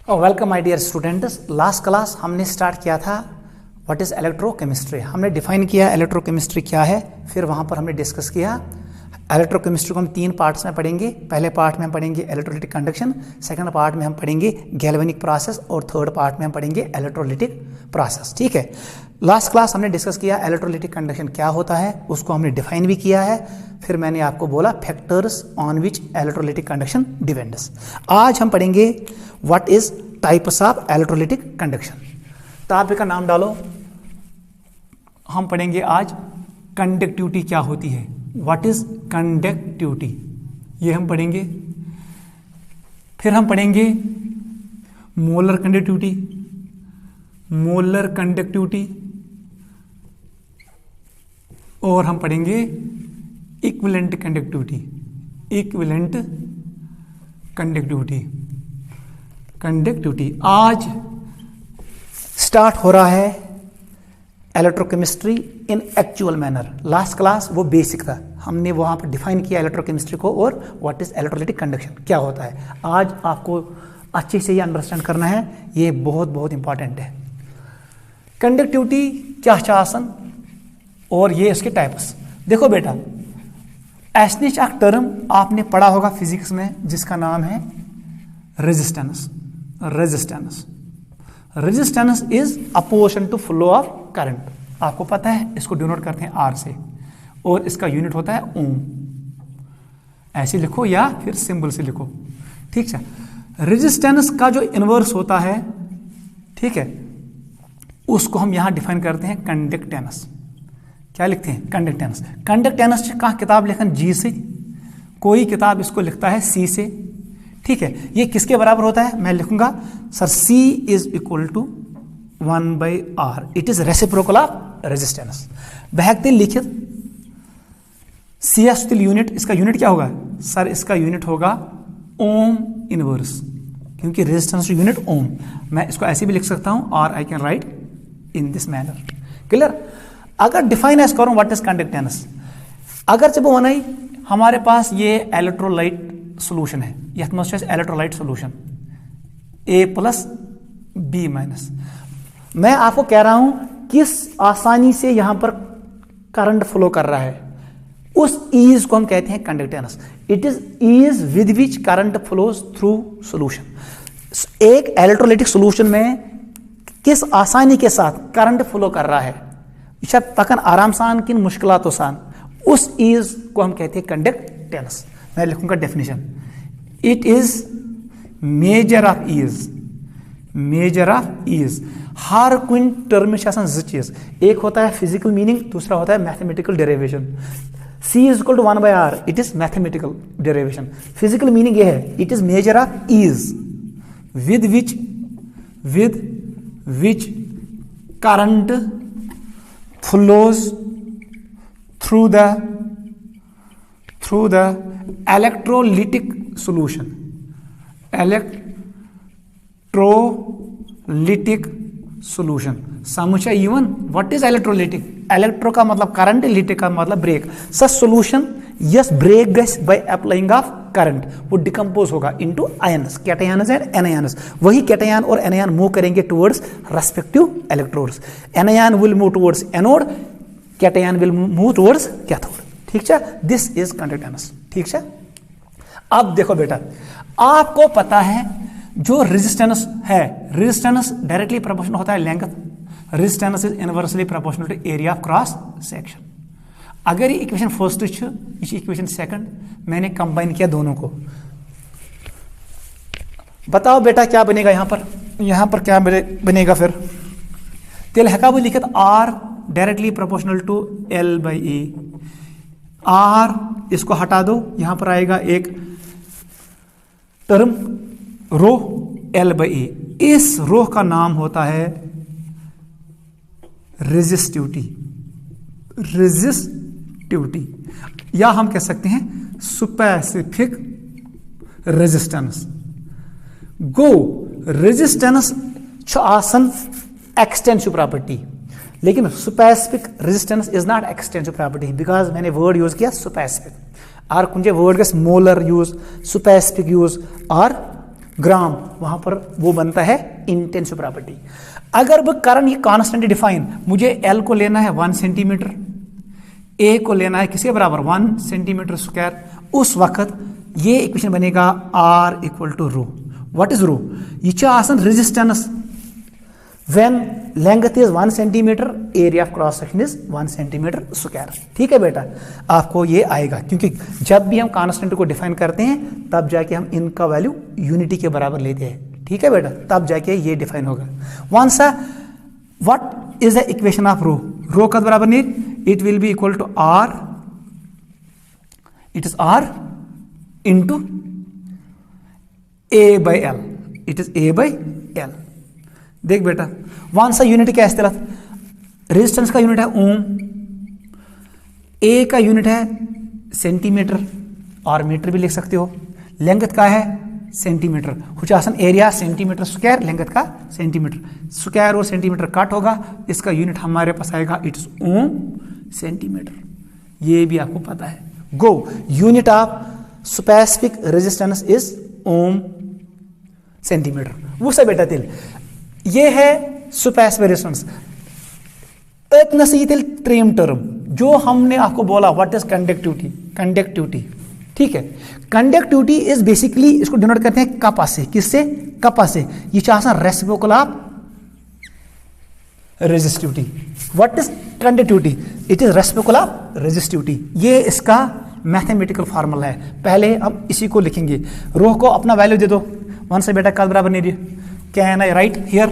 Welcome my dear students. Last class हमने start किया था व्हाट इज इलेक्ट्रोकेमिस्ट्री। हमने डिफाइन किया इलेक्ट्रोकेमिस्ट्री क्या है, फिर वहाँ पर हमने डिस्कस किया इलेक्ट्रोकेमिस्ट्री को हम 3 पार्ट्स में पढ़ेंगे। पहले पार्ट में हम पढ़ेंगे इलेक्ट्रोलिटिक कंडक्शन, सेकंड पार्ट में हम पढ़ेंगे गैल्वेनिक प्रोसेस और थर्ड पार्ट में हम पढ़ेंगे इलेक्ट्रोलिटिक प्रोसेस। ठीक है, लास्ट क्लास हमने डिस्कस किया इलेक्ट्रोलिटिक कंडक्शन क्या होता है, उसको हमने डिफाइन भी किया है। फिर मैंने आपको बोला factors on which electrolytic conduction depends. आज हम पढ़ेंगे what is types of electrolytic conduction. Topic का नाम डालो। हम पढ़ेंगे आज कंडक्टिविटी क्या होती है, व्हाट इज कंडक्टिविटी, ये हम पढ़ेंगे। फिर हम पढ़ेंगे मोलर कंडक्टिविटी, मोलर कंडक्टिविटी, और हम पढ़ेंगे equivalent conductivity, equivalent conductivity. Conductivity आज स्टार्ट हो रहा है इलेक्ट्रोकेमिस्ट्री इन एक्चुअल मैनर। लास्ट क्लास वो बेसिक था, हमने वहां पर डिफाइन किया इलेक्ट्रोकेमिस्ट्री को और व्हाट इज इलेक्ट्रोलिटिक कंडक्शन क्या होता है। आज आपको अच्छे से ये अंडरस्टैंड करना है, ये बहुत बहुत इंपॉर्टेंट है। कंडक्टिविटी क्या चाहसन और ये इसके टाइप्स। देखो बेटा, एसनिच एक टर्म आपने पढ़ा होगा फिजिक्स में जिसका नाम है resistance. Resistance, resistance is opposition to flow of current. आपको पता है, इसको डिनोट करते हैं आर से और इसका यूनिट होता है ओम। ऐसे लिखो या फिर सिंबल से लिखो, ठीक है। रेजिस्टेंस का जो इनवर्स होता है, ठीक है, उसको हम यहां डिफाइन करते हैं कंडक्टेंस। क्या लिखते हैं? कंडक्टेंस। कंडक्टेंस का किताब लेखन जी से, कोई किताब इसको लिखता है सी से, ठीक है। ये किसके बराबर होता है? मैं लिखूंगा sir C is equal to 1/R। It is reciprocal of resistance. बहकते लिखित CS यूनिट, इसका यूनिट क्या होगा सर? इसका यूनिट होगा ओम इनवर्स, क्योंकि रेजिस्टेंस यूनिट ओम। मैं इसको ऐसे भी लिख सकता हूं और I can write in this manner. Clear? अगर डिफाइन ऐसे करूं व्हाट इज कंडक्टेंस, अगर जब बनाई हमारे पास ये इलेक्ट्रोलाइट सोल्यूशन है, इलेक्ट्रोलाइट सोल्यूशन A+B-। मैं आपको कह रहा हूं किस आसानी से यहां पर करंट फ्लो कर रहा है, उस ईज को हम कहते हैं conductance. It is ease with which current flows through solution. एक इलेक्ट्रोलाइटिक सोल्यूशन में किस आसानी के साथ करंट फ्लो कर रहा है, तकन आराम सान किन मुश्किलातों सान, उस ईज को हम कहते हैं कंडक्टेंस। मैं लिखूंगा definition, it is measure of ease, measure of ease. हर कुछ टर्म में ज चीज, एक होता है फिजिकल मीनिंग, दूसरा होता है mathematical derivation. C is equal to 1/R, it is mathematical derivation. Physical meaning ये है, it is measure of ease with which current flows through the electrolytic solution, electrolytic solution। समझा even what is electrolytic? Electro का मतलब current, lytic का मतलब break. Such solution is break गस by applying of current, वो decompose होगा into ions, cations and anions. वही cation और एनायन मूव करेंगे towards respective electrodes. Anion will move towards anode, cation will move towards cathode. ठीक है, this is conductance. ठीक है, अब देखो बेटा, आपको पता है जो रेजिस्टेंस है, रेजिस्टेंस डायरेक्टली प्रोपोर्शनल होता है length, resistance is inversely proportional to area of cross section. अगर ये इक्वेशन फर्स्ट ये इक्वेशन सेकंड, मैंने कंबाइन किया दोनों को। बताओ बेटा क्या बनेगा यहां पर क्या बनेगा? फिर तेल हका वो लिखत R directly proportional to L/A। R इसको हटा दो, यहां पर आएगा एक टर्म रो L/A। इस रो का नाम होता है रेजिस्टिविटी, रेजिस्टिविटी, या हम कह सकते हैं स्पेसिफिक रेजिस्टेंस। गो रेजिस्टेंस आसन एक्सटेंसिव प्रॉपर्टी, लेकिन specific resistance is not extensive property, because मैंने वर्ड यूज किया स्पेसिफिक। और कुछ वर्ड गस मोलर यूज, स्पेसिफिक यूज और ग्राम, वहां पर वो बनता है इंटेंसिव प्रॉपर्टी। अगर वो कारण ये कांस्टेंट डिफाइन, मुझे एल को लेना है 1 सेंटीमीटर, ए को लेना है किसके बराबर 1 सेंटीमीटर स्क्वायर, उस वक्त ये इक्वेशन बनेगा R equal to rho. What is rho? ये आसान resistance when length is 1 centimetre, area of cross section is 1 centimetre square. ठीक है बेटा, आपको ये आएगा, क्योंकि जब भी हम कांस्टेंट को डिफाइन करते हैं तब जाके हम इनका वैल्यू यूनिटी के बराबर लेते हैं। ठीक है बेटा, तब जाके ये डिफाइन होगा। वन सा what is the equation of rho? Rho का बराबर नहीं, it will be equal to R, it is R into A by L, it is A by L. देख बेटा, वन सा यूनिट क्या है? रेजिस्टेंस का यूनिट है ओम, ए का यूनिट है सेंटीमीटर और मीटर भी लिख सकते हो, लेंथ का है सेंटीमीटर, कुछ आसान एरिया सेंटीमीटर स्क्वायर, लेंथ का सेंटीमीटर स्क्वायर और सेंटीमीटर कट होगा, इसका यूनिट हमारे पास आएगा इट्स ओम सेंटीमीटर। ये भी आपको पता है। Go, unit of specific resistance is ohm centimetre. वो सब बेटा तिल ये है स्पेसिफिक रेजिस्टेंस। एक नसीतिल ट्रीम टर्म जो हमने आपको बोला, व्हाट इज कंडक्टिविटी? कंडक्टिविटी, ठीक है। कंडक्टिविटी इज बेसिकली, इसको डिनोट करते हैं कपा से। किससे? कपा से। ये चाहता reciprocal of resistivity. What is conductivity? It is reciprocal of resistivity. ये इसका मैथमेटिकल फार्मूला है। पहले हम इसी को लिखेंगे। रो को अपना वैल्यू दे दो, 1 से बेटा कल बराबर नहीं दिए, कैन आई राइट हियर?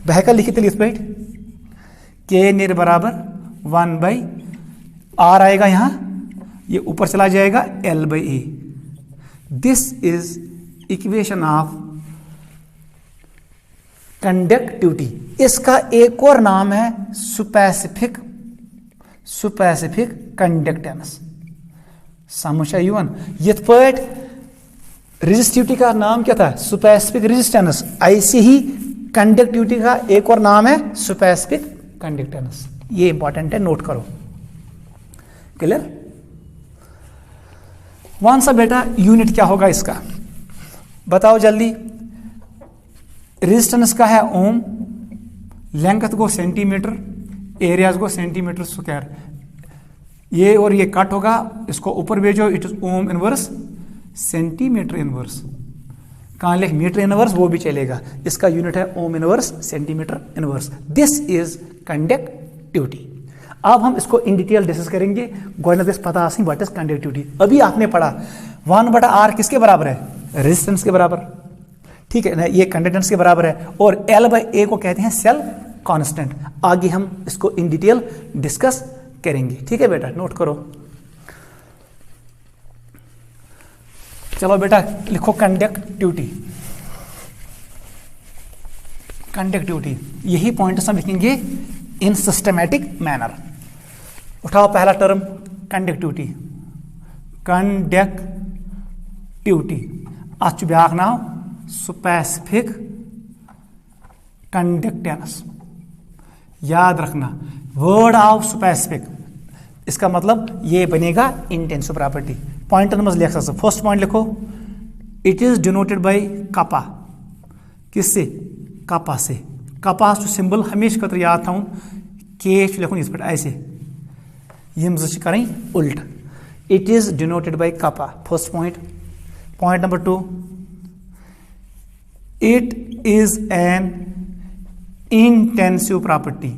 बहकर लिखी थी इस के निर बराबर 1 बाई आर आएगा, यहां ये ऊपर चला जाएगा L by A. This is equation of conductivity. इसका एक और नाम है स्पेसिफिक कंडक्टेंस। समझ युवन यथ पट रेजिस्टिविटी का नाम क्या था? Specific resistance. ऐसे ही कंडक्टिविटी का एक और नाम है स्पेसिफिक कंडक्टेंस। ये इंपॉर्टेंट है, नोट करो। क्लियर? वन सा बेटा यूनिट क्या होगा इसका? बताओ जल्दी। रेजिस्टेंस का है ओम, लेंथ को सेंटीमीटर, एरियाज को सेंटीमीटर स्क्वायर। ये और ये कट होगा, इसको ऊपर भेजो, it is Om inverse centimetre inverse. कहां लिख? मीटर इनवर्स, वो भी चलेगा। इसका यूनिट है ओम inverse centimetre inverse. This is conductivity. अब हम इसको इन डिटेल डिस्कस करेंगे। गोइनस पता आसी व्हाट इज कंडक्टिविटी। अभी आपने पढ़ा 1/r किसके बराबर है? रेजिस्टेंस के बराबर, ठीक है ना, ये कंडक्टेंस के बराबर है। और L/A को कहते हैं सेल्फ कांस्टेंट। आगे हम इसको इन डिटेल डिस्कस करेंगे। ठीक है बेटा, नोट करो। चलो बेटा लिखो कंडक्टिविटी। कंडक्टिविटी, यही पॉइंट हम लिखेंगे इन सिस्टमैटिक मैनर। उठाओ पहला टर्म कंडक्टिविटी। कंडक्टिविटी अच्छ ब्याक नाव स्पेसिफिक कंडक्टेंस। याद रखना, वर्ड ऑफ स्पेसिफिक, इसका मतलब ये बनेगा इंटेंसिव प्रॉपर्टी। पॉइंट नंबर लिख सकते। फर्स्ट पॉइंट लिखो, इट इज डिनोटेड बाय कपा। किससे? कपा से। कपा सिंबल हमेशा खतर याद था, के लिखुन इस पे ऐसे, यम करें उल्ट। It is denoted by kappa, first point. Point number 2, it is an intensive property.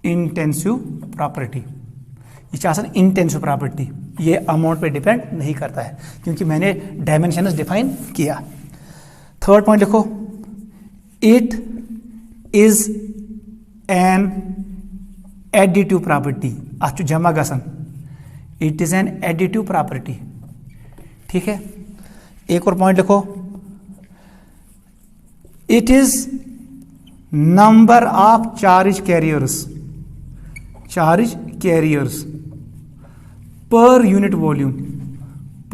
Intensive property, ये चाहता इंटेंसिव प्रॉपर्टी। ये अमाउंट पे डिपेंड नहीं करता है, क्योंकि मैंने डायमेंशंस डिफाइन किया। थर्ड पॉइंट लिखो, it is an additive property. अच्छु जमा गसन, it is an additive property. ठीक है, एक और पॉइंट लिखो, it is number of charge carriers. Charge carriers per unit volume.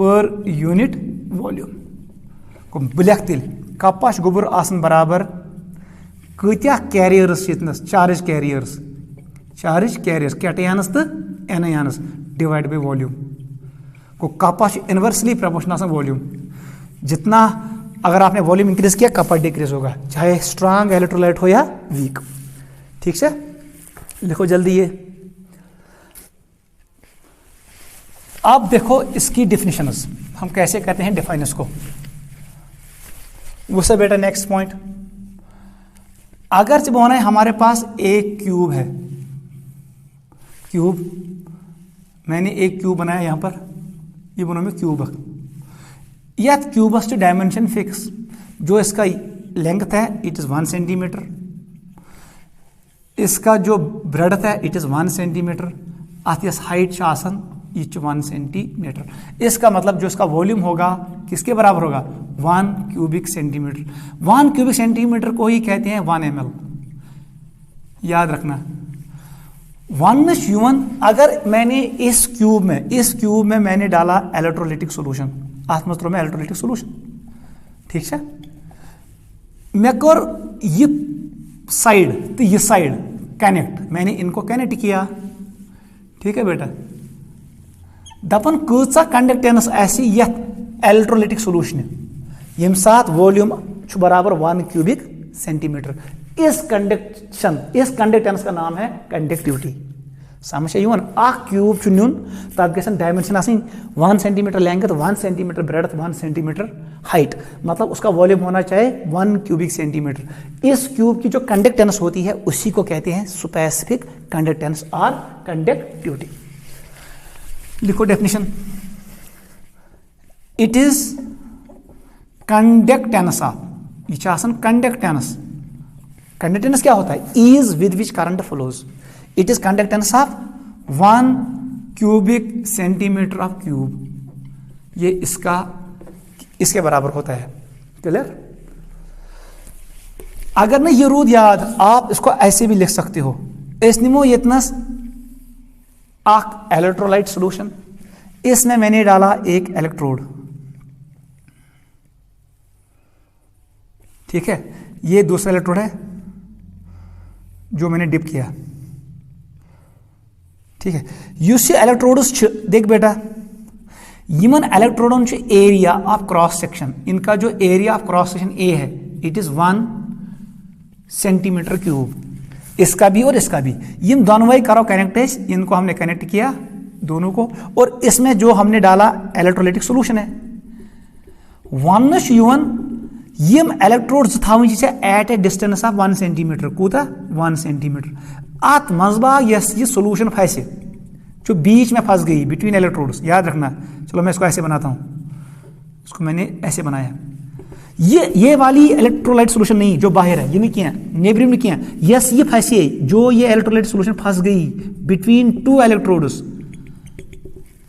पर यूनिट वॉल्यूम को ब्लैक तिल कपाश गोबर आसन बराबर कत्या carriers charge carriers. Charge carriers cations तो एनयानस डिवाइड बाई वॉल्यूम को कपाश इनवर्सली प्रोपोर्शनल आसन वॉल्यूम। जितना अगर आपने वॉल्यूम इंक्रीज किया कपा डिक्रीज होगा, चाहे स्ट्रांग इलेक्ट्रोलाइट हो या वीक। ठीक से लिखो जल्दी ये। अब देखो इसकी डिफिनेशंस हम कैसे करते हैं डिफाइन इसको। उससे बेटा नेक्स्ट पॉइंट, अगर जब होना है हमारे पास एक क्यूब है, क्यूब मैंने एक क्यूब बनाया यहां पर, ये बनो में क्यूब, या क्यूबस डायमेंशन फिक्स, जो इसका लेंथ है इट इज 1 सेंटीमीटर, इसका जो ब्रेडथ है इट इज 1 सेंटीमीटर, अत यस हाइट आसन ये 1 सेंटीमीटर। इसका मतलब जो इसका वॉल्यूम होगा किसके बराबर होगा, 1 क्यूबिक सेंटीमीटर। 1 क्यूबिक सेंटीमीटर को ही कहते हैं 1 ml, याद रखना। 1:1 अगर मैंने इस क्यूब में मैंने डाला इलेक्ट्रोलाइटिक सोल्यूशन, आत्मस्त्रों में इलेक्ट्रोलाइटिक सोल्यूशन, ठीक है, मैं कर ये साइड तो ये साइड कनेक्ट, मैंने इनको कनेक्ट किया, ठीक है बेटा। दपन कूचा कंडक्टेंस ऐसी यथ इलेक्ट्रोलाइटिक सोल्यूशन यम साथ वॉल्यूम बराबर 1 क्यूबिक सेंटीमीटर। इस कंडक्टेंस का नाम है कंडक्टिविटी। समझ आ क्यूब नुन तथ gun dimension 1 centimetre length, 1 centimetre breadth, 1 centimetre height, मतलब उसका वॉल्यूम होना चाहिए 1 क्यूबिक सेंटीमीटर। इस क्यूब की जो कंडक्टेंस होती है उसी को कहते हैं स्पेसिफिक कंडक्टेंस और कंडक्टिविटी। लिखो definition, it is conductance of, ये कंडक्टेंस, कंडक्टेंस क्या होता है, is with which current flows, it is conductance of 1 cubic centimetre of cube, ये इसके बराबर होता है। क्लियर? अगर ना ये रूद याद, आप इसको ऐसे भी लिख सकते हो, इस निमो इतनस इलेक्ट्रोलाइट सोल्यूशन, इसमें मैंने डाला एक इलेक्ट्रोड, ठीक है, ये दूसरा इलेक्ट्रोड है जो मैंने डिप किया, ठीक है। युस इलेक्ट्रोड्स देख बेटा, यमन इलेक्ट्रोडन एरिया ऑफ क्रॉस सेक्शन, इनका जो area of cross section A है इट इज 1 सेंटीमीटर क्यूब, इसका भी और इसका भी। इन दोनों करो कनेक्ट, इनको हमने कनेक्ट किया दोनों को, और इसमें जो हमने डाला इलेक्ट्रोलाइटिक सोल्यूशन है। 1:1 यम इलेक्ट्रोड थवन at a distance of 1 centimetre, कूता 1 सेंटीमीटर। अत मजबाग ये सोल्यूशन फंसे, जो बीच में फंस गई बिटवीन इलेक्ट्रोड्स, याद रखना। चलो मैं इसको ऐसे बनाता हूं, इसको मैंने ऐसे बनाया, ये वाली इलेक्ट्रोलाइट सोल्यूशन नहीं जो बाहर है, ये नहीं किया नेबरिंग में किया, यस ये फंसे, जो ये इलेक्ट्रोलाइट सोल्यूशन फंस गई between 2 electrodes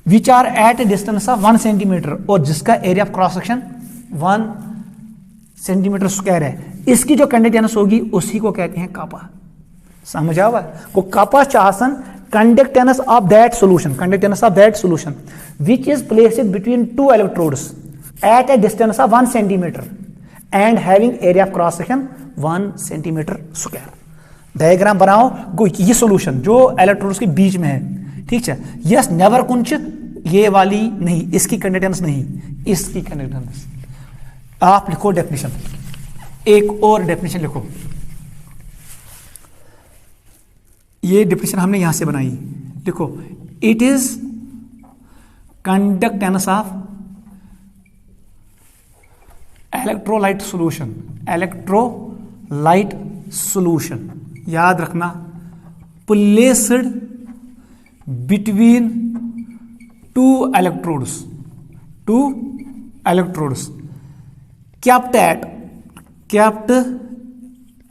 which are at a distance of 1 centimetre, और जिसका area of cross section 1 centimetre square है, इसकी जो कंडक्टेंस होगी उसी को कहते हैं कापा। समझ आवा को कापा चाहसन conductance of that solution which is placed between 2 electrodes at a distance of 1 centimeter and having area of cross section 1 centimeter square। Diagram बनाओ, ये सॉल्यूशन जो इलेक्ट्रोड्स के बीच में है, ठीक है, यस नेवर कुछ ये वाली नहीं, इसकी कंडक्टेंस नहीं, इसकी कंडक्टेंस। आप लिखो डेफिनेशन, एक और डेफिनेशन लिखो, ये डेफिनेशन हमने यहां से बनाई, लिखो, it is conductance of electrolyte solution, याद रखना, placed between 2 electrodes kept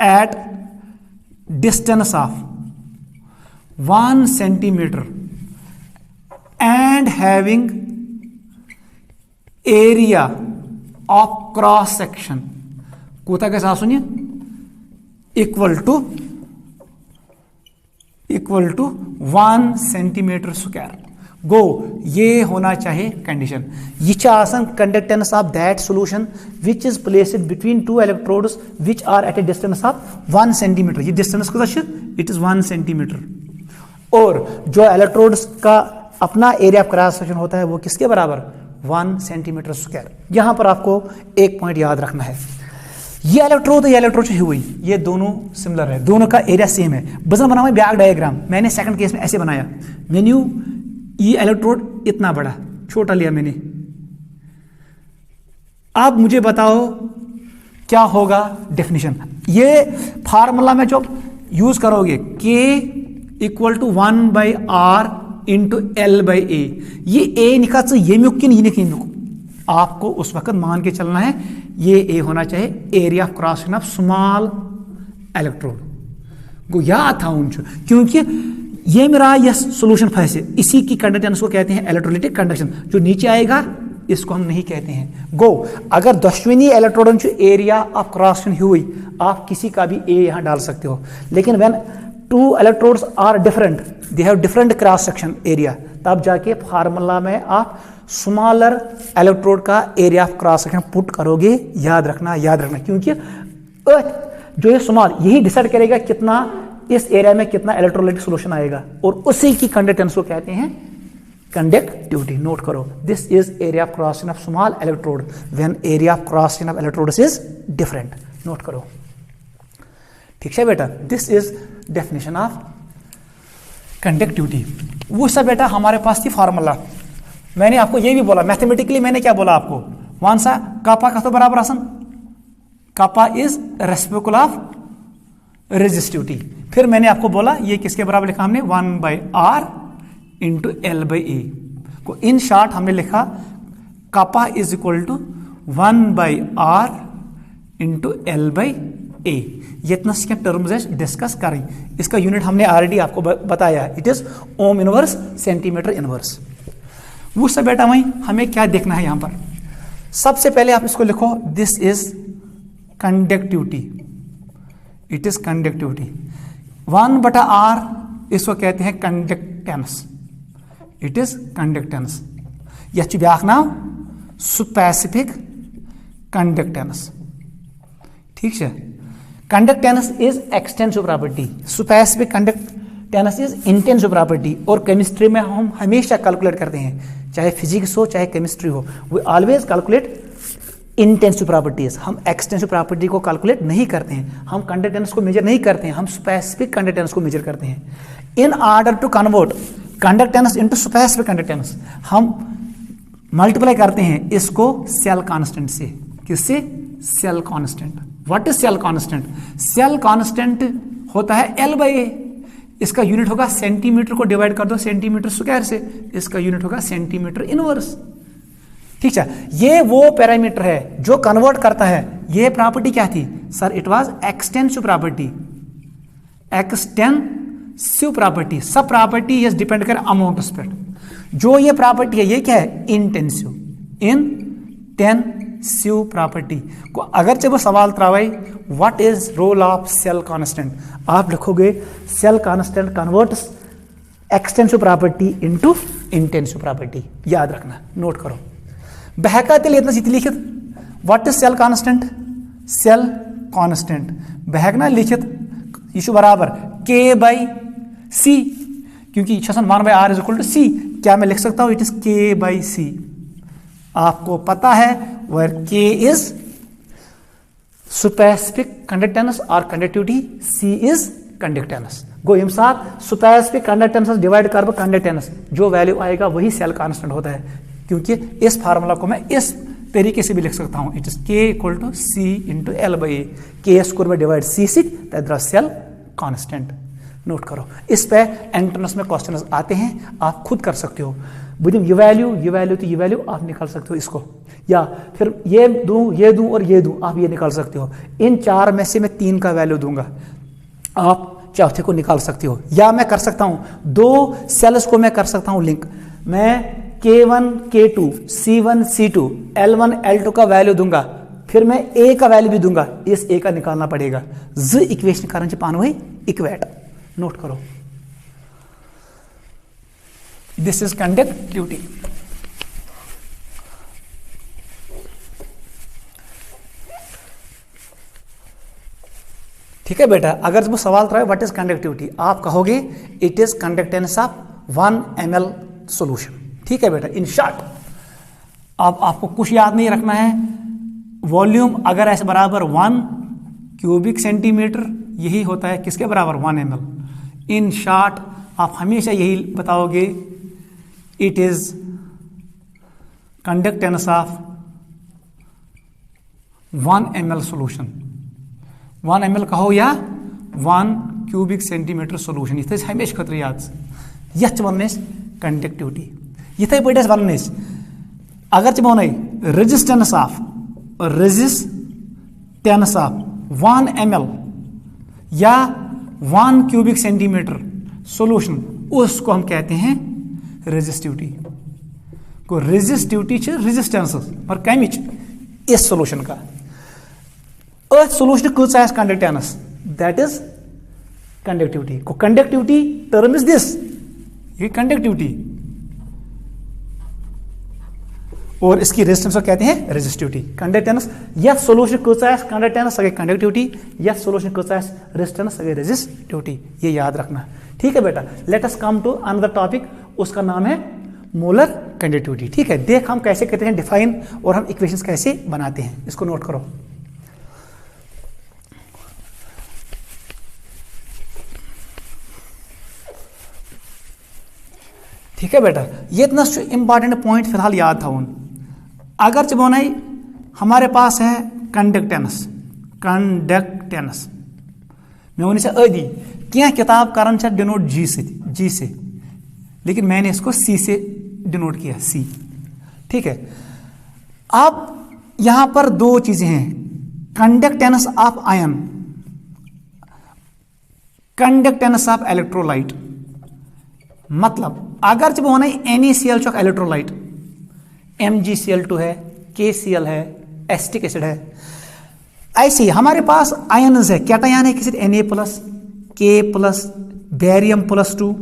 at distance of 1 centimeter and having area of cross section कोता के साथ सुनिए इक्वल टू 1 सेंटीमीटर स्क्वायर। गो ये होना चाहिए कंडीशन, ये conductance of that solution which is placed between 2 electrodes which are at a distance of 1 centimetre. ये डिस्टेंस को इट इज 1 सेंटीमीटर, और जो इलेक्ट्रोड्स का अपना एरिया ऑफ क्रॉस सेक्शन होता है वो किसके बराबर, 1 सेंटीमीटर स्क्वायर। यहां पर आपको एक पॉइंट याद रखना है, ये इलेक्ट्रोड तो ये इलेक्ट्रोड हुई, ये दोनों सिमिलर है, दोनों का एरिया सेम है। बजन बना हुआ बैक डायग्राम, मैंने सेकंड केस में ऐसे बनाया, मेन्यू ये इलेक्ट्रोड इतना बड़ा, छोटा लिया मैंने। अब मुझे बताओ क्या होगा डेफिनेशन। ये फार्मूला में जो यूज करोगे K equal to 1/R into L/A, ये A निका येम्युक कि नहीं, आपको उस वक्त मान के चलना है ये A होना चाहिए area of cross section of small electrode को याद था उन, क्योंकि ये मेरा यह सोल्यूशन फंसे, इसी की कंडक्टेंस को कहते हैं इलेक्ट्रोलाइटिक कंडक्शन। जो नीचे आएगा इसको हम नहीं कहते हैं। गो अगर दशविनी इलेक्ट्रोड जो एरिया ऑफ क्रॉस सेक्शन हुई, आप किसी का भी A यहां डाल सकते हो, लेकिन when two electrodes are different, they have different cross section area, तब जाके फार्मूला में आप स्मॉलर इलेक्ट्रोड का area of cross section put करोगे। याद रखना क्योंकि जो ये स्मॉल यही डिसाइड करेगा कितना इस एरिया में कितना इलेक्ट्रोलाइटिक सॉल्यूशन आएगा, और उसी की कंडक्टेंस को कहते हैं कंडक्टिविटी। नोट करो, this is area of cross section of small electrode when area of cross section of electrodes is different. Note करो, ठीक है बेटा। This is definition of conductivity. वो सब बेटा हमारे पास थी फार्मूला। मैंने आपको ये भी बोला मैथमेटिकली, मैंने क्या बोला आपको, वन सा कापा का तो बराबर आसन, कापा इज रेसिप्रोकल ऑफ रेजिस्टिविटी। फिर मैंने आपको बोला ये किसके बराबर लिखा हमने, 1/R इंटू L/A को इन शॉर्ट हमने लिखा kappa is equal to 1/R into L/A। ये इतना टर्म्स डिस्कस करें, इसका यूनिट हमने ऑलरेडी आपको बताया, it is Om inverse centimetre inverse. वो सब बेटा वहीं हमें क्या देखना है यहां पर, सबसे पहले आप इसको लिखो, this is conductivity, it is conductivity. 1/R इसको कहते हैं कंडक्टेंस, इट इज कंडक्टेंस। यह ब्याक नाम स्पेसिफिक कंडक्टेंस, ठीक है। Conductance is extensive property, specific conductance is intensive property. और केमिस्ट्री में हम हमेशा कैलकुलेट करते हैं, चाहे फिजिक्स हो चाहे केमिस्ट्री हो, we always calculate intensive properties. हम एक्सटेंसिव प्रॉपर्टी को कैलकुलेट नहीं करते हैं, हम कंडक्टेंस को मेजर नहीं करते हैं, हम स्पेसिफिक कंडक्टेंस को मेजर करते हैं। In order to convert conductance into specific conductance, हम मल्टीप्लाई करते हैं इसको सेल कांस्टेंट से। किससे? Cell constant. What is cell constant? Cell constant होता है L/A, इसका यूनिट होगा सेंटीमीटर को डिवाइड कर दो सेंटीमीटर स्क्वायर से, इसका यूनिट होगा सेंटीमीटर इनवर्स, ठीक है। ये वो पैरामीटर है जो कन्वर्ट करता है। ये प्रॉपर्टी क्या थी sir? It was extensive property, extensive property. सब प्रॉपर्टी ये डिपेंड कर अमाउंट ऑफ स्पेक्ट। जो ये प्रॉपर्टी है ये क्या है? इंटेंसिव, इंटेंसिव प्रॉपर्टी को अगर जब वो सवाल त्रावाई what is role of cell constant, आप लिखोगे cell constant converts extensive property into intensive property. याद रखना, नोट करो। बहका तिल इतना सीधी लिखित what is cell constant? Cell constant बहकना लिखित ये बराबर K/C, क्योंकि 1/R is equal to C। क्या मैं लिख सकता हूं? It is K/C। आपको पता है where K is specific conductance और कंडक्टिविटी, C इज कंडक्टेंस। गो इम साथ स्पेसिफिक कंडक्टेंस डिवाइड कर कंडक्टेंस, जो वैल्यू आएगा वही सेल कांस्टेंट होता है। क्योंकि इस फार्मूला को मैं इस तरीके से भी लिख सकता हूं, it is K equal to C into L/A, K square में divide C6 that cell constant. Note करो, इस पे एंट्रेंस में क्वेश्चन आते हैं, आप खुद कर सकते हो। बुझे ये वैल्यू तो ये वैल्यू आप निकाल सकते हो इसको, या फिर ये दूं और ये दूं, आप ये निकाल सकते हो। इन चार में से मैं 3 का वैल्यू दूंगा, आप चौथे को निकाल सकते हो। या मैं कर सकता हूं 2 सेल्स को मैं कर सकता हूं लिंक, मैं K1 K2 C1 C2 L1 L2 का वैल्यू दूंगा, फिर मैं A का वैल्यू भी दूंगा, इस A का निकालना पड़ेगा। ज इक्वेशन कारण पान इक्वेट। नोट करो, दिस इज कंडक्टिविटी। ठीक है बेटा, अगर वो सवाल था व्हाट इज कंडक्टिविटी, आप कहोगे it is conductance of 1 ml solution. ठीक है बेटा, इन शॉर्ट अब आपको कुछ याद नहीं रखना है, वॉल्यूम अगर ऐसे बराबर 1 क्यूबिक सेंटीमीटर, यही होता है किसके बराबर 1 ml। इन शॉर्ट आप हमेशा यही बताओगे, it is conductance of 1 ml solution. 1 ml कहो या 1 क्यूबिक सेंटीमीटर सोल्यूशन, ये हमेशा खतर याद यथ वन कंडक्टिविटी। इथे पे वन अगर वन रेजिस्टेंस ऑफ 1 ml या 1 क्यूबिक सेंटीमीटर सोल्यूशन, उसको हम कहते हैं रेजिस्टिविटी। को रेजिस्टिविटी रेजिस्टेंस और कमिच इस सोल्यूशन का सोल्यूशन कूच कंडक्टेंस, दैट इज कंडक्टिविटी। को कंडक्टिविटी टर्म इज दिस, ये कंडक्टिविटी, और इसकी रेजिस्टेंस को कहते हैं रेजिस्टिविटी। कंडक्टेंस या सोल्यूशन कूच कंडक्टेंस सगे कंडक्टिविटी, या सोल्यूशन कूच रेजिस्टेंस सगे रेजिस्टिविटी, ये याद रखना। ठीक है बेटा, let us come to another topic, उसका नाम है मोलर कंडक्टिविटी। ठीक है, देख हम कैसे करते हैं डिफाइन और हम इक्वेशंस कैसे बनाते हैं, इसको नोट करो। ठीक है बेटा, ये इतना इंपॉर्टेंट पॉइंट फिलहाल याद था। अगर चबोना हमारे पास है कंडक्टेंस, मैं वन अदी क्या किताब करन डिनोट जी से, लेकिन मैंने इसको सी से डिनोट किया, सी। ठीक है, अब यहां पर दो चीजें हैं, conductance of ion, conductance of electrolyte. मतलब अगर जब होना NaCl चौक इलेक्ट्रोलाइट, MgCl2 है, KCl है, एसिटिक एसिड है, ऐसे ही हमारे पास आयन्स है, कैटायन है किसी Na+, K+, बेरियम +2,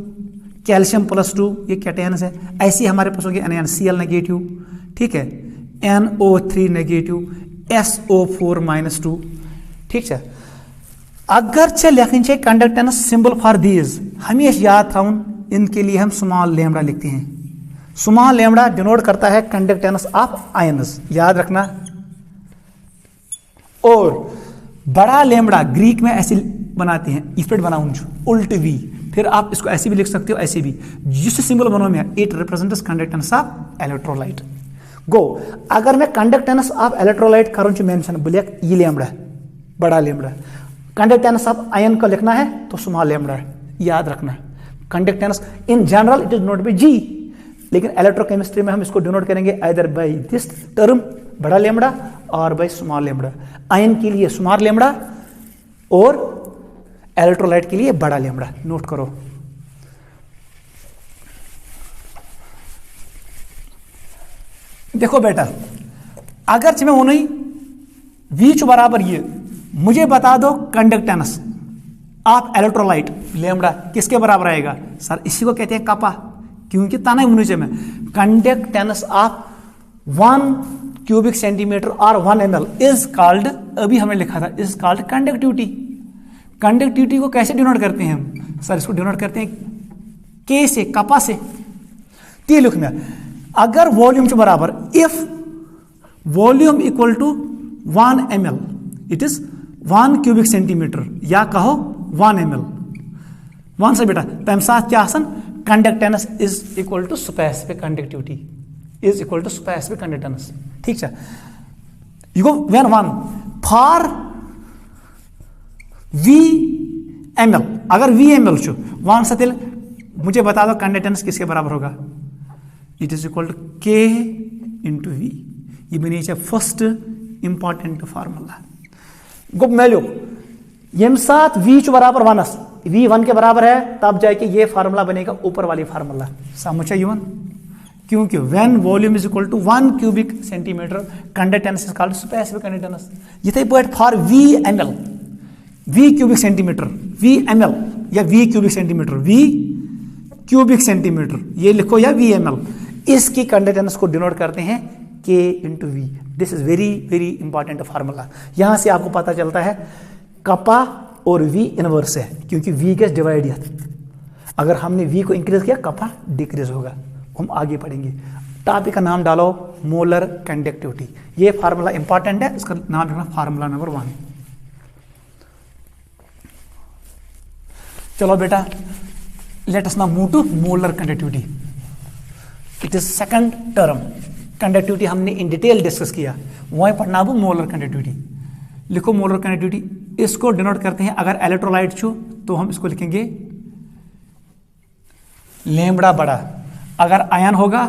कैल्शियम +2, ये कैटायन्स है। ऐसे ही हमारे पास हो गया NaCl नेगेटिव, ठीक है, NO3 नेगेटिव, SO4-2। ठीक है, अगर चे लिखन चे कंडक्टेंस सिंबल फॉर दीज, हमेशा याद था इनके लिए हम स्मॉल लैम्डा लिखते हैं। स्मॉल लैम्डा डिनोट करता है कंडक्टेंस ऑफ आयन्स, याद रखना। और बड़ा लैम्डा ग्रीक में ऐसे बनाते हैं, इफेक्ट बनाऊं उल्ट वी, फिर आप इसको ऐसे भी लिख सकते हो, ऐसे भी, जिस सिंबल बनो में it represents conductance of electrolyte. Go अगर मैं कंडक्टेंस ऑफ इलेक्ट्रोलाइट करूं मेंशन, ब्लैक ये लैम्डा बड़ा लैम्डा, कंडक्टेंस ऑफ आयन को लिखना है तो स्मॉल लैम्डा, याद रखना। Conductance in general it is noted by G, लेकिन इलेक्ट्रोकेमिस्ट्री में हम इसको डिनोट करेंगे आइदर बाय दिस टर्म बड़ा लैम्डा और बाय स्मॉल लैम्डा। आयन के लिए स्मॉल लैम्डा और इलेक्ट्रोलाइट के लिए बड़ा लैम्डा, नोट करो। देखो बेटा, अगर मैं वो नहीं वीच बराबर ये, मुझे बता दो कंडक्टेंस ऑफ इलेक्ट्रोलाइट लैम्डा किसके बराबर आएगा? सर इसी को कहते हैं कपा, क्योंकि ताना नीचे में कंडक्टेंस ऑफ 1 क्यूबिक सेंटीमीटर और 1 ml इज कॉल्ड, अभी हमने लिखा था, इज कॉल्ड कंडक्टिविटी। कंडक्टिविटी को कैसे डिनोट करते हैं हम? सर इसको डिनोट करते हैं के से, कपा से। ती लिख में अगर वॉल्यूम के बराबर, if volume equal to 1 ml, it is 1 cubic centimetre, या कहो 1 ml, 1 से बेटा तम साथ क्या आसन, conductance is equal to specific conductivity, is equal to specific conductance. ठीक है, you go when 1 for V ml, अगर V ml छो 1 से तिल मुझे बता दो कंडक्टेंस किसके बराबर होगा? It is equal to K into V। ये बनी फर्स्ट इंपॉर्टेंट फार्मूला। गो मैल्यू यम साथ V बराबर 1, V 1 के बराबर है, तब जाके ये फार्मूला बनेगा ऊपर वाली फार्मूला, समझा यून? क्योंकि when volume is equal to 1 cubic centimetre, conductance is called specific conductance. इथे point for V ml, V cubic centimetre, V ml या V cubic centimetre, V cubic centimetre ये लिखो, या V ml, इसकी कंडक्टेंस को डिनोट करते हैं K into V। This is very very important formula. यहां से आपको पता चलता है कपा और V इनवर्स है, क्योंकि V गैस डिवाइड, अगर हमने V को इंक्रीज किया कपा डिक्रीज होगा। हम आगे पढ़ेंगे। टॉपिक का नाम डालो मोलर कंडक्टिविटी। ये फार्मूला इंपॉर्टेंट है, इसका नाम लिखना फार्मूला नंबर 1। चलो बेटा, let us now move to molar conductivity. It is second term. Conductivity हमने इन डिटेल डिस्कस किया, वहीं पढ़ना अब मोलर कंडक्टिविटी। लिखो मोलर कंडक्टिविटी, इसको डिनोट करते हैं, अगर इलेक्ट्रोलाइट छू तो हम इसको लिखेंगे लैम्बडा बड़ा, अगर आयन होगा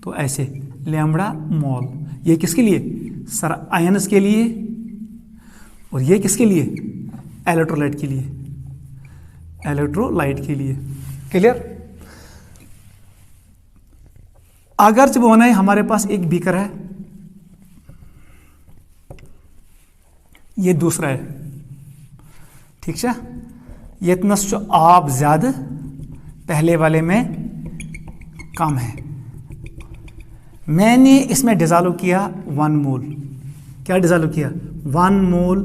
तो ऐसे लैम्बडा मोल। ये किसके लिए सर? आयन्स के लिए, और ये किसके लिए? इलेक्ट्रोलाइट के लिए, इलेक्ट्रोलाइट के लिए। क्लियर? अगर जब होना है, हमारे पास एक बीकर है, ये दूसरा है, ठीक है? ये इतना जो आप ज्यादा पहले वाले में कम है। मैंने इसमें डिजॉल्व किया 1 मोल। क्या डिजॉल्व किया? 1 मोल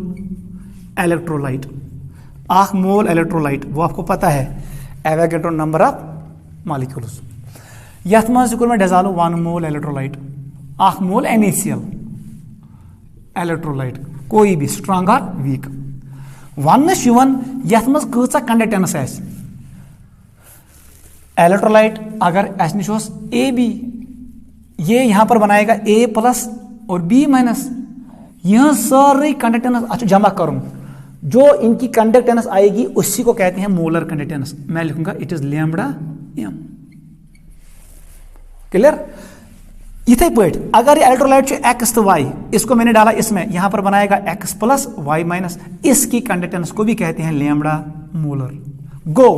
इलेक्ट्रोलाइट। 8 मोल इलेक्ट्रोलाइट, वो आपको पता है एवोगैड्रो नंबर ऑफ मॉलिक्यूल्स। यथ मज में डिजॉल्व 1 मोल इलेक्ट्रोलाइट, 8 मोल NaCl इलेक्ट्रोलाइट, कोई भी स्ट्रांग और वीक। वन यथ मज कचा कंडक्टेंस आसि इलेक्ट्रोलाइट, अगर अस निश AB, ये यहां पर बनाएगा A+ और B-। यह सारी कंडक्टेंस अच्छा जमा करूं, जो इनकी कंडक्टेंस आएगी उसी को कहते हैं मोलर कंडक्टेंस। मैं लिखूंगा it is lambda m। Clear? इथे पट अगर ये इलेक्ट्रोलाइट X तो Y, इसको मैंने डाला इसमें, यहां पर बनाएगा X+ Y-, इसकी कंडक्टेंस को भी कहते हैं लैम्बडा मोलर। गो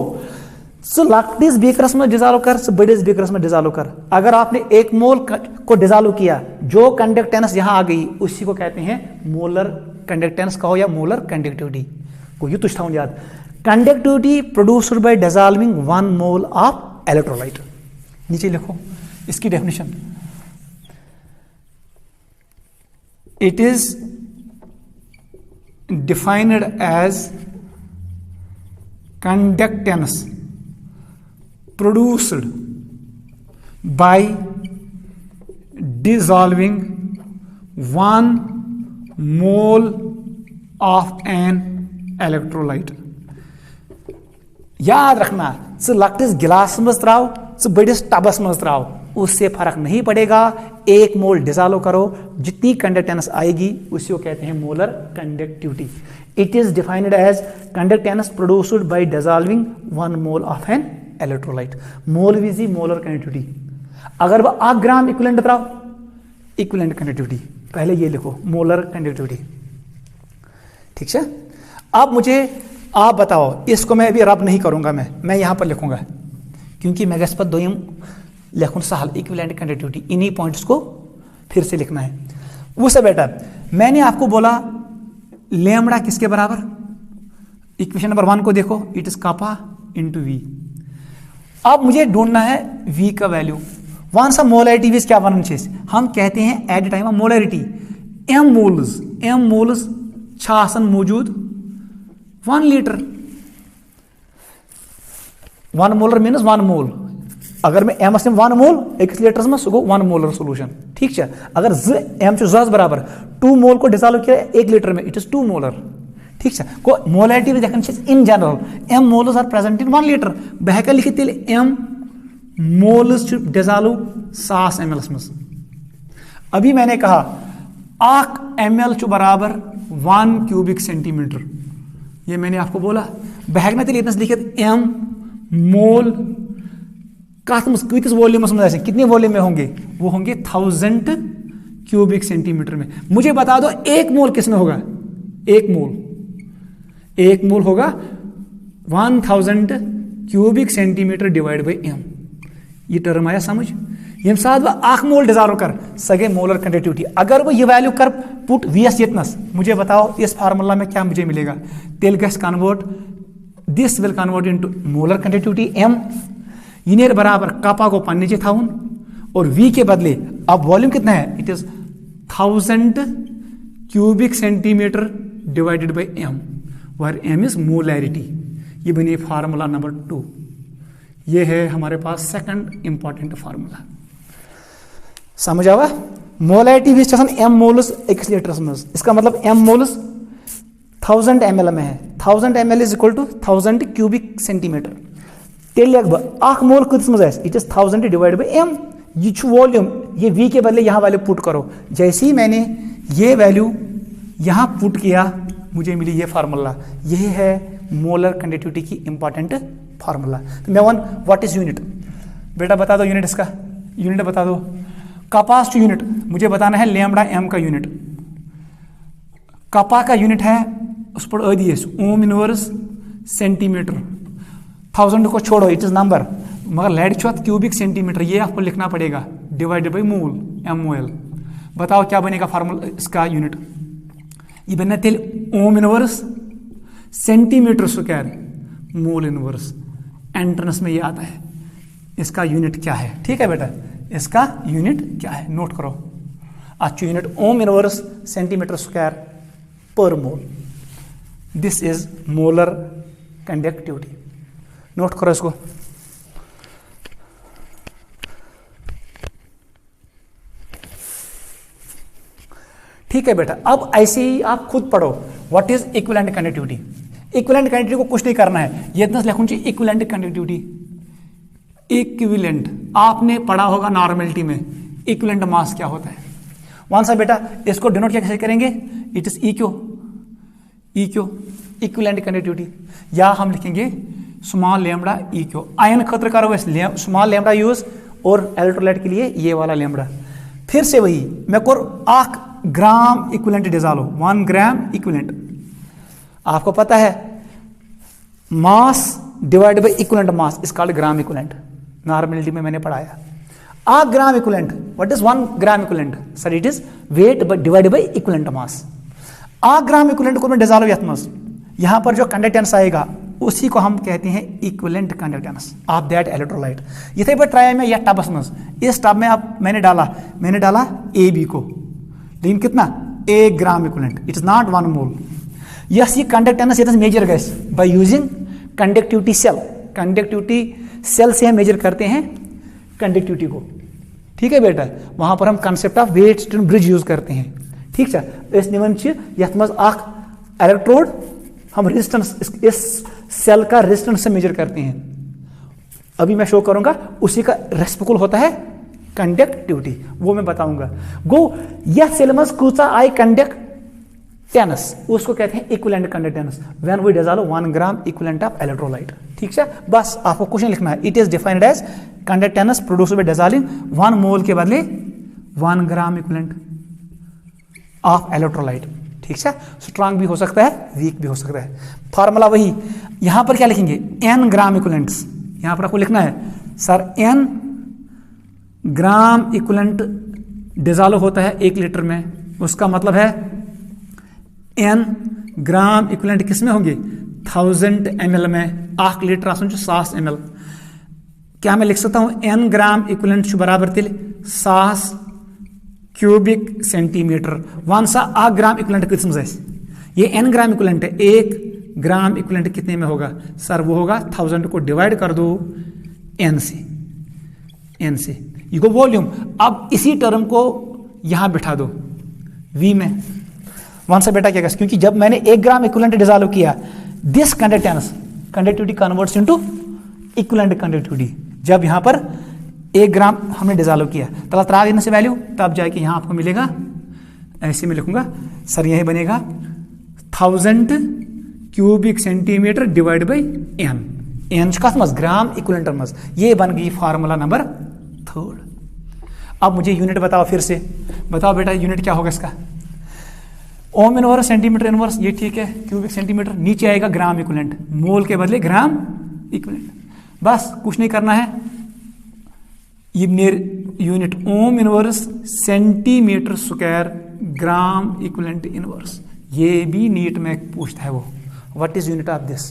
लकटिस बीकरस में डिजॉल्व कर, बड़े बीकरस में डिजॉल्व कर। अगर आपने 1 मोल को डिजॉल्व किया, जो कंडक्टेंस यहां आ गई उसी को कहते हैं मोलर कंडक्टेंस कहो या मोलर कंडक्टिविटी को। ये तुझ याद, conductivity produced by dissolving 1 mole of electrolyte. नीचे लिखो इसकी definition. It is defined as conductance produced by dissolving 1 mole of an electrolyte। याद रखना, लकटिस गिलास में त्राव, बड़िस टबस में त्राव, उससे फर्क नहीं पड़ेगा। 1 मोल डिजॉल्व करो, जितनी कंडक्टेंस आएगी उसी को कहते हैं molar conductivity. It is defined as conductance produced by dissolving 1 mole of an electrolyte. Mole विजी मोलर कंडक्टिविटी। अगर वह 8 ग्राम इक्विवेलेंट बताओ, इक्विवेलेंट कंडक्टिविटी, पहले ये लिखो मोलर कंडक्टिविटी। ठीक है? अब मुझे आप बताओ, इसको मैं अभी रब नहीं करूंगा, मैं यहां पर लिखूंगा, क्योंकि मैं गस पर दोयम लिखूं सहल इक्विवेलेंट कंडक्टिविटी। इन्हीं पॉइंट्स को फिर से लिखना है। वो सब बेटा, मैंने आपको बोला लैम्बडा किसके बराबर? इक्वेशन नंबर 1 को देखो, it is kappa into V। अब मुझे ढूंढना है V का वैल्यू। वन सा मोलैरिटी विज क्या वन चीज हम कहते हैं at the time of molarity m moles छासन मौजूद 1 लीटर। 1 मोलर मीनस 1 मोल। अगर मैं m 1 मोल एक लीटर में सो 1 मोलर सोल्यूशन। ठीक है? अगर m z बराबर 2 मोल को डिसॉल्व किया 1 लीटर में, इट इज 2 मोलर। ठीक है? को मोलैरिटी देखन in general m moles are present in 1 litre. बह हेका लिखित m मोल्स डिसॉल्व 100 ml में। अभी मैंने कहा 8 ml बराबर 1 क्यूबिक सेंटीमीटर, ये मैंने आपको बोला। बहना तेल लिखित m मोल किस वॉल्यूम में, कितने वॉल्यूम में होंगे? वो होंगे 1000 क्यूबिक सेंटीमीटर में। मुझे बता दो 1 मोल किसमें होगा? 1 मोल होगा 1000 cubic centimetre divide by m। ये टर्म आया समझ? यम साथ वह 8 मोल डिसॉल्व कर सके मोलर कंडक्टिविटी। अगर वो ये वैल्यू कर पुट VS जितनस, मुझे बताओ इस फार्मूला में क्या मुझे मिलेगा? तेल gas convert, this will convert into molar conductivity m। ये बराबर कापा को पन्ने चे थाउन और V के बदले अब वॉल्यूम कितना है? It is 1000 cubic centimetre divided by m, were m is molarity. ये बनी फार्मूला नंबर 2। ये है हमारे पास सेकंड इंपॉर्टेंट फार्मूला। समझ आवा मोलैरिटी भी एम मोल्स अकिस लीटरस मज इसका मतलब एम मोल्स 1000 ml में है 1000 ml is equal to 1000 cubic centimetre तेल लेख बह मोल कस मज it is 1000 divide by M ये वॉल्यूम ये v के बदले यहाँ वैल्यू पुट करो जैसे ही मैंने ये वैल्यू यहाँ पुट किया मुझे मिली ये फार्मूला यही है मोलर कंडक्टिविटी की इंपॉर्टेंट फार्मूला। तो मैं वन व्हाट इज यूनिट बेटा बता दो यूनिट इसका यूनिट बता दो कैपेसिटी यूनिट मुझे बताना है लैम्ब्डा एम का यूनिट कपा का यूनिट है उस पर अदीस ओम इनवर्स सेंटीमीटर 1000 को छोड़ो इट इज नंबर मगर लेड छो क्यूबिक सेंटीमीटर ये आपको लिखना पड़ेगा डिवाइडेड बाई मोल MOL बताओ क्या बनेगा फार्मूला इसका यूनिट ये बनना तेल ओम inverse centimetre square mole inverse entrance में ये आता है इसका यूनिट क्या है ठीक है बेटा इसका यूनिट क्या है नोट करो अच्छा unit ohm inverse centimetre square per mole this is molar conductivity note करो इसको। ठीक है बेटा अब ऐसे ही आप खुद पढ़ो what is equivalent conductivity equivalent conductivity को कुछ नहीं करना है ये इतना लिखूं चाहिए इक्विवेलेंट कंडक्टिविटी इक्विवेलेंट आपने पढ़ा होगा नॉर्मेलिटी में इक्विवेलेंट मास क्या होता है वन सा बेटा इसको डिनोट क्या कैसे करेंगे it is eq equivalent conductivity या हम लिखेंगे स्मॉल लैम्ब्डा इक्यू आयन खतर करो स्मॉल लैम्ब्डा यूज और इलेक्ट्रोलाइट के लिए ये वाला लैम्ब्डा फिर से वही मैं कोर 1 ग्राम इक्विवेलेंट डिजालो 1 ग्राम इक्विवेलेंट आपको पता है mass divide by equivalent mass is called gram equivalent normality में मैंने पढ़ाया 1 gram equivalent what is 1 gram equivalent sir it is weight divide by equivalent mass 1 gram equivalent को मैं डिजालो यथ मस यहां पर जो कंडक्टेंस आएगा उसी को हम कहते हैं equivalent conductance of that electrolyte इथे पर ट्राई में या टबस मस इस टब में अब मैंने डाला AB को लेकिन कितना 1 gram equivalent it is not 1 mole yes ये कंडक्टेंस ये मेजर गैस बाय यूजिंग कंडक्टिविटी सेल से हम मेजर करते हैं कंडक्टिविटी को ठीक है बेटा वहां पर हम concept of weight bridge use करते हैं ठीक है इस निवन यथ मज इलेक्ट्रोड हम रेजिस्टेंस इस सेल का रेजिस्टेंस से मेजर करते हैं अभी मैं शो करूंगा उसी का रेस्पेक्ट होता है कंडक्टिविटी वो मैं बताऊंगा गो यह सेल मज कूचा आई कंडक्टेंस उसको कहते हैं equivalent conductance when we dissolve 1 gram equivalent of electrolyte ठीक है बस आपको क्वेश्चन लिखना है it is defined as conductance produced by dissolving 1 mole के बदले 1 ग्राम इक्विवेलेंट ऑफ इलेक्ट्रोलाइट ठीक है स्ट्रांग भी हो सकता है वीक भी हो सकता है फार्मूला वही यहां पर क्या लिखेंगे n ग्राम इक्विवेलेंट्स यहां पर आपको लिखना है sir n gram equivalent dissolve होता है 1 लीटर में उसका मतलब है n ग्राम इक्विवेलेंट किस में होंगे 1000 ml में 1 लीटर आसन 100 ml क्या मैं लिख सकता हूं n ग्राम इक्विवेलेंट बराबर तिल 100 क्यूबिक सेंटीमीटर वन सा 1 ग्राम इक्विवेलेंट किस ये n ग्राम इक्विवेलेंट है 1 ग्राम इक्विवेलेंट कितने में होगा सर वो होगा 1000 को डिवाइड कर दो n से ये को वॉल्यूम अब इसी टर्म को यहां बिठा दो v में वन सा बेटा क्या क्योंकि जब मैंने 1 ग्राम इक्विवेलेंट डिसॉल्व किया this conductivity converts into equivalent conductivity जब यहां पर 1 ग्राम हमने डिसॉल्व किया तला त्रा देने से वैल्यू तब जाके यहां आपको मिलेगा ऐसे में लिखूंगा सर यही बनेगा 1000 cubic centimetre divide by n कस मस ग्राम इक्विवेलेंट मस ये बन गई फार्मूला नंबर 3 अब मुझे यूनिट बताओ फिर से बताओ बेटा यूनिट क्या होगा इसका ओम इनवर्स सेंटीमीटर इनवर्स ये ठीक है क्यूबिक सेंटीमीटर नीचे आएगा ग्राम इक्विवेलेंट मोल के बदले ग्राम इक्विवेलेंट बस कुछ नहीं करना है ये मेरे unit ohm inverse centimetre square gram equivalent inverse ये भी नीट में पूछता है वो what is unit of this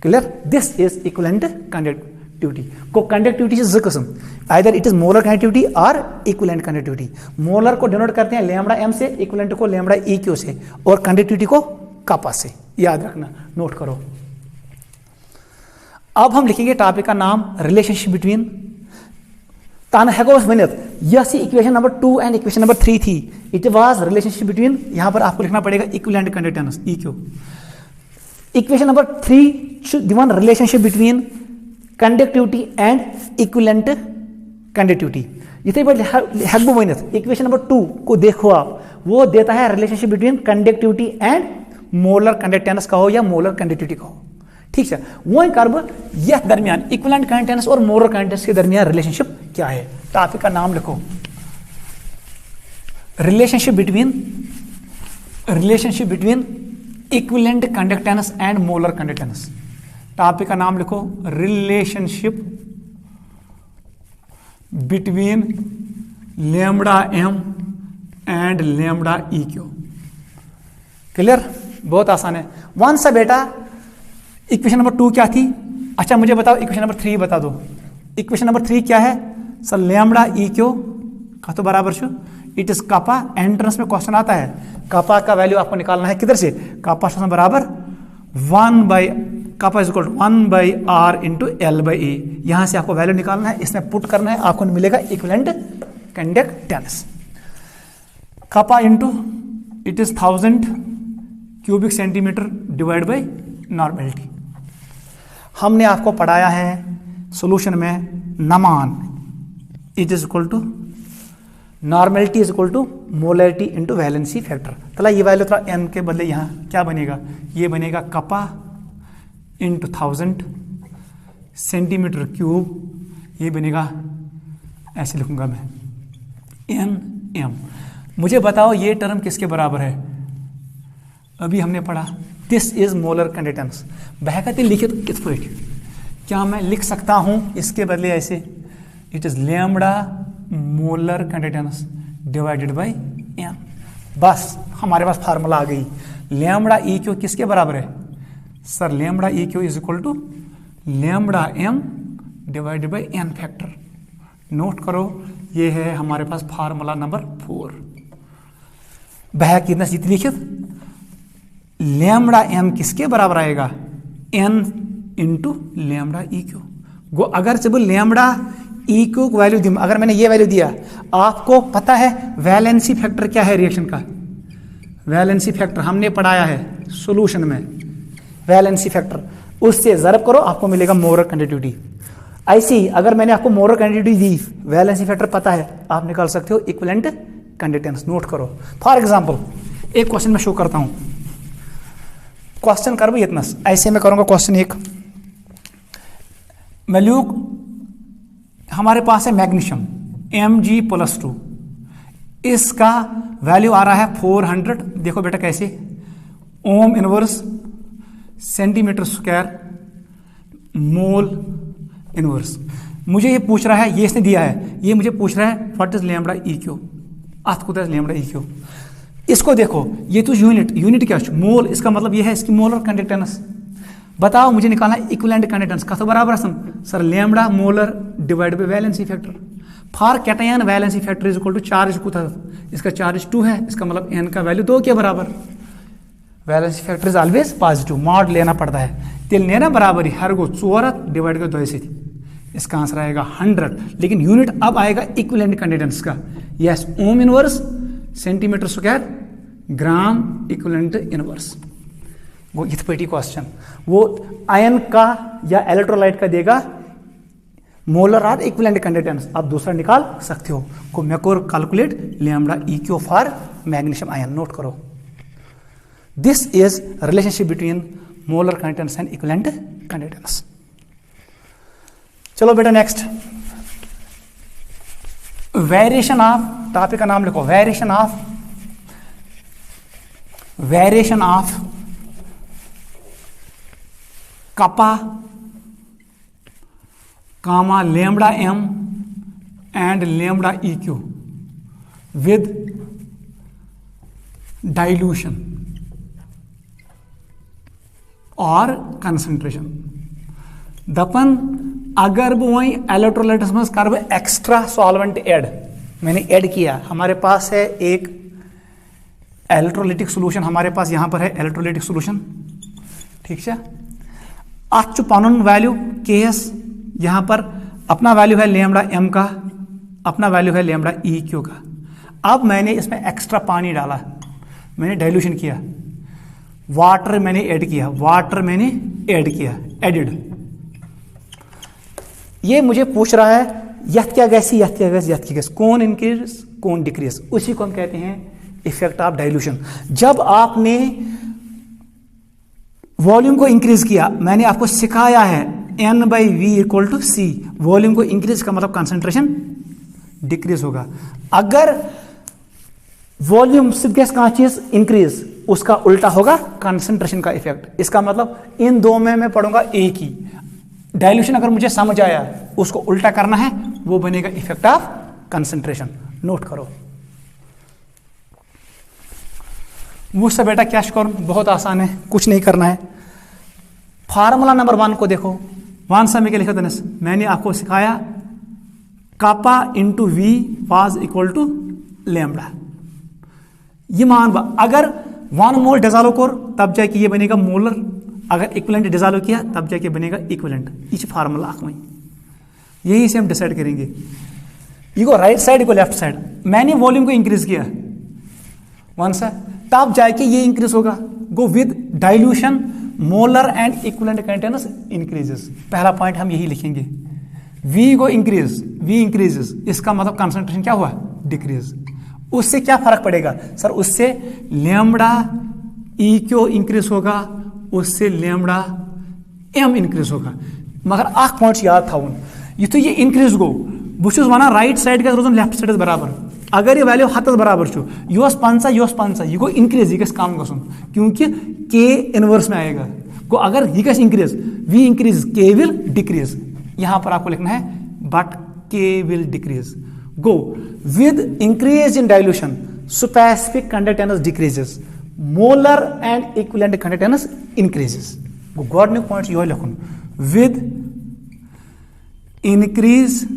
clear this is equivalent conductivity को कंडक्टिविटी से ज किस्म either it is molar conductivity और इक्विवेलेंट कंडक्टिविटी मोलर को डिनोट करते हैं लैम्ब्डा m से इक्विवेलेंट को लैम्ब्डा EQ से और कंडक्टिविटी को कपा से याद रखना नोट करो अब हम लिखेंगे टॉपिक का नाम रिलेशनशिप बिटवीन तान हेको वनित yes equation number 2 and equation number 3 थी, इट वाज रिलेशनशिप बिटवीन, यहां पर आपको लिखना पड़ेगा equivalent conductance EQ। Equation number 3 दिवन relationship between conductivity and equivalent conductivity. इथे पे हेको वनित इक्वेशन नंबर 2 को देखो आप, वो देता है relationship between conductivity and molar conductance कहो या मोलर कंडक्टिविटी कहो, ठीक है। वही कर यह दरमियान इक्विवेलेंट कंडक्टेंस और मोलर कंडक्टेंस के दरमियान रिलेशनशिप क्या है, टॉपिक का नाम लिखो, relationship between equivalent conductance and molar conductance. Topic का नाम लिखो, relationship between lambda m and lambda EQ। Clear, बहुत आसान है। वन सा बेटा इक्वेशन नंबर 2 क्या थी, अच्छा मुझे बताओ इक्वेशन नंबर 3 बता दो। इक्वेशन नंबर 3 क्या है सर, लैम्ब्डा EQ का तो बराबर छो इट इज कापा। एंट्रेंस में क्वेश्चन आता है कापा का वैल्यू आपको निकालना है, किधर से, कापा बराबर 1/r इंटू L/A, यहां से आपको वैल्यू निकालना है, इसमें पुट करना है, आपको मिलेगा equivalent conductance. Kappa into it is 1000 cubic centimetre divide by normality. हमने आपको पढ़ाया है सॉल्यूशन में नमान it is equal to normality is equal to molarity into valency factor. चला ये वैल्यू थोड़ा n के बदले यहाँ क्या बनेगा, ये बनेगा कपा इंटू 1000 सेंटीमीटर क्यूब, ये बनेगा ऐसे लिखूंगा मैं NM। मुझे बताओ ये टर्म किसके बराबर है, अभी हमने पढ़ा दिस इज मोलर कंडक्टेंस। बहकते लिखित किस पॉइंट, क्या मैं लिख सकता हूं इसके बदले ऐसे, it is lambda molar conductance divided by n। बस हमारे पास फार्मूला आ गई। लैम्ब्डा EQ किसके बराबर है sir, lambda EQ is equal to lambda m divided by n factor. Note करो, ये है हमारे पास फार्मूला नंबर 4। बह कितना जीत लिखित लैम्ब्डा m किसके बराबर आएगा, n इंटू लैम्ब्डा EQ। वो अगर जब लैम्ब्डा EQ को वैल्यू दी, अगर मैंने ये वैल्यू दिया, आपको पता है वैलेंसी फैक्टर क्या है रिएक्शन का, वैलेंसी फैक्टर हमने पढ़ाया है सॉल्यूशन में, वैलेंसी फैक्टर उससे ज़रब करो आपको मिलेगा मोलर कंडक्टिविटी। ऐसे ही अगर मैंने आपको मोलर कंडक्टिविटी दी, वैलेंसी फैक्टर पता है, आप निकाल सकते हो इक्विवेलेंट कंडक्टेंस। नोट करो, फॉर एग्जांपल एक क्वेश्चन मैं शो करता हूं, क्वेश्चन कर भाई इतना ऐसे मैं करूंगा। क्वेश्चन एक वैल्यू हमारे पास है मैग्नीशियम Mg+2, इसका वैल्यू आ रहा है 400। देखो बेटा कैसे, ओम inverse centimetre square mole inverse. मुझे ये पूछ रहा है, ये इसने दिया है, ये मुझे पूछ रहा है व्हाट इज लैम्ब्डा EQ, आपको लैम्ब्डा EQ। इसको देखो, ये तो यूनिट क्या है मोल, इसका मतलब ये है इसकी मोलर कंडक्टेंस। बताओ मुझे निकालना इक्विवेलेंट कंडक्टेंस का तो बराबर है sir lambda molar divide by valency factor. For cation valency factor is equal to charge को था, इसका चार्ज 2 है, इसका मतलब n का वैल्यू 2 के बराबर। Valency factor is always positive, mod लेना पड़ता है, तिल लेना बराबर ही हर को 4 डिवाइड कर 2 से, इसका आंसर आएगा 100। लेकिन यूनिट अब आएगा इक्विवेलेंट कंडक्टेंस का, यस ओम inverse centimetre square gram equivalent inverse. वो इथपेटी क्वेश्चन, वो आयन का या इलेक्ट्रोलाइट का देगा मोलर और इक्विवेलेंट कंडक्टेंस, आप दूसरा निकाल सकते हो। को मेकोर calculate lambda EQ for magnesium ion. Note करो, this is relationship between molar conductance and equivalent conductance. चलो बेटा नेक्स्ट, वेरिएशन ऑफ, टॉपिक का नाम लिखो, variation of kappa comma lambda m and lambda EQ with dilution और concentration. दपन अगर वही इलेक्ट्रोलाइट्स में कर एक्स्ट्रा सॉल्वेंट ऐड, मैंने ऐड किया, हमारे पास है एक इलेक्ट्रोलाइटिक सॉल्यूशन, हमारे पास यहां पर है इलेक्ट्रोलाइटिक सॉल्यूशन, ठीक है। अच पन वैल्यू KS, यहां पर अपना वैल्यू है लैम्ब्डा m का अपना वैल्यू है लैम्बडा ई क्यू का। अब मैंने इसमें एक्स्ट्रा पानी डाला, मैंने डाइल्यूशन किया, वाटर मैंने ऐड किया, वाटर मैंने ऐड किया, एडिड। ये मुझे पूछ रहा है यथ क्या गैस, यथ क्या गैस, यथ की गैस, कौन इंक्रीज कौन डिक्रीज, उसी को हम कहते हैं इफेक्ट ऑफ डाइल्यूशन। जब आपने वॉल्यूम को इंक्रीज किया, मैंने आपको सिखाया है N/V = C, वॉल्यूम को इंक्रीज का मतलब कंसंट्रेशन डिक्रीज होगा। अगर वॉल्यूम सिर्फ गैस कहाँ चीज इंक्रीज, उसका उल्टा होगा कंसंट्रेशन का इफेक्ट। इसका मतलब इन दो में मैं पढ़ूंगा एक ही। डाइल्यूशन अगर मुझे समझ आया, उसको उल्टा करना है, वो बनेगा इफेक्ट ऑफ कंसंट्रेशन। नोट करो मुझसे बेटा कैश कॉर्न बहुत आसान है, कुछ नहीं करना है। फार्मूला नंबर 1 को देखो, 1 समय के लिखा था, मैंने आपको सिखाया kappa into V was equal to lambda. ये मान अगर 1 मोल डिसॉल्व तब जाके ये बनेगा मोलर, अगर इक्विवेलेंट डिसॉल्व किया तब जाके बनेगा इक्विवेलेंट। इस फार्मूला में यही से हम डिसाइड करेंगे। ये को राइट साइड को लेफ्ट साइड, मैंने वॉल्यूम को इंक्रीज किया 1 से, तब जाके ये इंक्रीज होगा। Go with dilution molar and equivalent containers increases. पहला पॉइंट हम यही लिखेंगे, V को इंक्रीज, V इंक्रीजेस, इसका मतलब कंसंट्रेशन क्या हुआ, डिक्रीज। उससे क्या फर्क पड़ेगा सर, उससे लैम्बडा ई क्यू इंक्रीज होगा, उससे लैम्बडा एम इंक्रीज होगा। मगर अख पॉइंट याद थाउन, युथु ये इंक्रीज गो, बहुत वनान राइट साइड गज रोजन लेफ्ट साइड बराबर। अगर ये वैल्यू 7 बराबर यह 50 यह 50, यह गो इंक्रीज, यह कम गसन, क्योंकि के इनवर्स में आएगा। गो अगर यह गस increase, V increase, K will decrease. यहां पर आपको लिखना है बट के विल डिक्रीज। गो with increase in dilution specific conductance decreases, molar and equivalent conductance increases. गो गॉडनिक पॉइंट यो लिखुन, विद इंक्रीज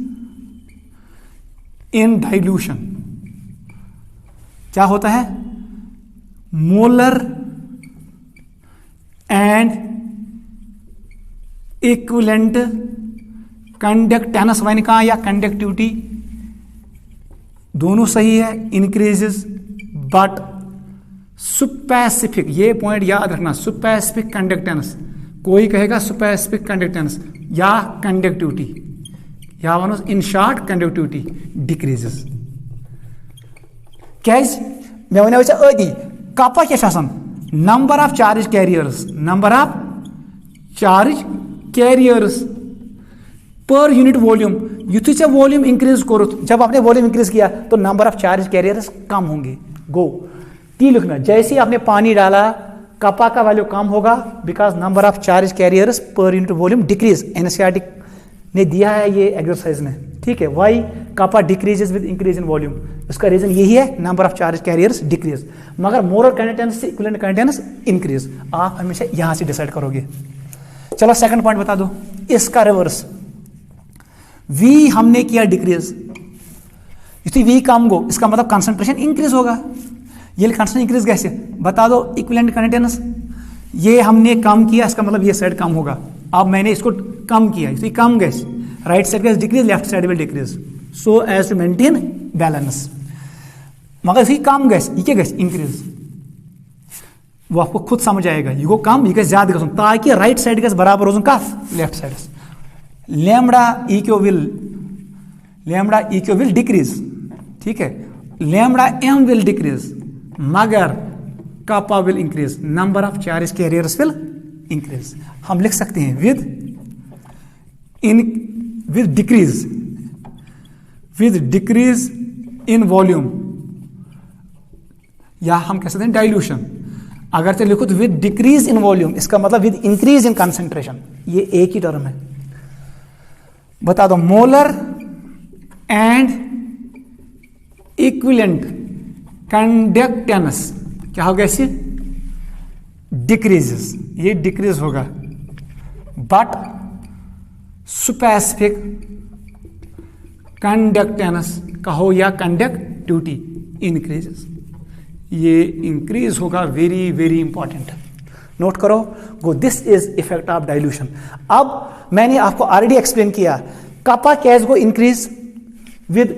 इन डाइल्यूशन क्या होता है, molar and equivalent conductance one का या कंडक्टिविटी दोनों सही है, इंक्रीजेस, बट स्पेसिफिक, ये पॉइंट याद रखना, स्पेसिफिक कंडक्टेंस, कोई कहेगा स्पेसिफिक कंडक्टेंस या कंडक्टिविटी, या one in short conductivity decreases. क्या मे वन अदी कपा क्या number of charge carriers, number of charge carriers per unit volume. युथु से वॉल्यूम इंक्रीज करो, जब आपने वॉल्यूम इंक्रीज किया तो नंबर ऑफ चार्ज कैरियर्स कम होंगे। गो टी लिखना, जैसे ही आपने पानी डाला कपा का वैल्यू कम होगा, because number of charge carriers per unit volume decrease. NCERT ने दिया है ये एक्सरसाइज में, ठीक है। Why kappa decreases with increase in volume, उसका रीजन यही है, number of charge carriers decrease, मगर मोलर कंडक्टेंस से इक्विवेलेंट कंडक्टेंस इंक्रीज। आप हमेशा यहां से डिसाइड करोगे। चलो सेकंड पॉइंट बता दो, इसका रिवर्स, V हमने किया डिक्रीज, यदि V कम गो, इसका मतलब कंसंट्रेशन इंक्रीज होगा। ये कंसंट्रेशन इंक्रीज कैसे बता दो, इक्विवेलेंट कंडक्टेंस, ये हमने कम किया, इसका मतलब ये साइड कम होगा। अब मैंने इसको कम किया, इसलिए कम gas, right side gas decrease, left side will decrease, so as to maintain balance. मगर ये कम गैस, ये क्या गैस इंक्रीज, वो आपको खुद समझ आएगा। ये को कम, ये ज्यादा गस, ताकि राइट साइड गैस बराबर रोजन का left side. Lambda E Q will decrease, ठीक है, लैम्बडा एम विल डिक्रीज, मगर kappa will increase, number of charge carriers will increase. हम लिख सकते हैं विद डिक्रीज इन वॉल्यूम, या हम कह सकते हैं डाइल्यूशन। अगर तो लिखो तो विद डिक्रीज इन वॉल्यूम, इसका मतलब विद इंक्रीज इन कंसंट्रेशन, ये एक ही टर्म है। बता दो, मोलर एंड इक्विवेलेंट कंडक्टेंस क्या होगा, इससे डिक्रीजेस, ये डिक्रीज होगा, बट स्पेसिफिक कंडक्टेंस कहो या कंडक्टिविटी इंक्रीजेस, ये इंक्रीज होगा। वेरी वेरी इंपॉर्टेंट, नोट करो। गो, this is effect of dilution. अब मैंने आपको ऑलरेडी एक्सप्लेन किया, कपा कैस गो increase with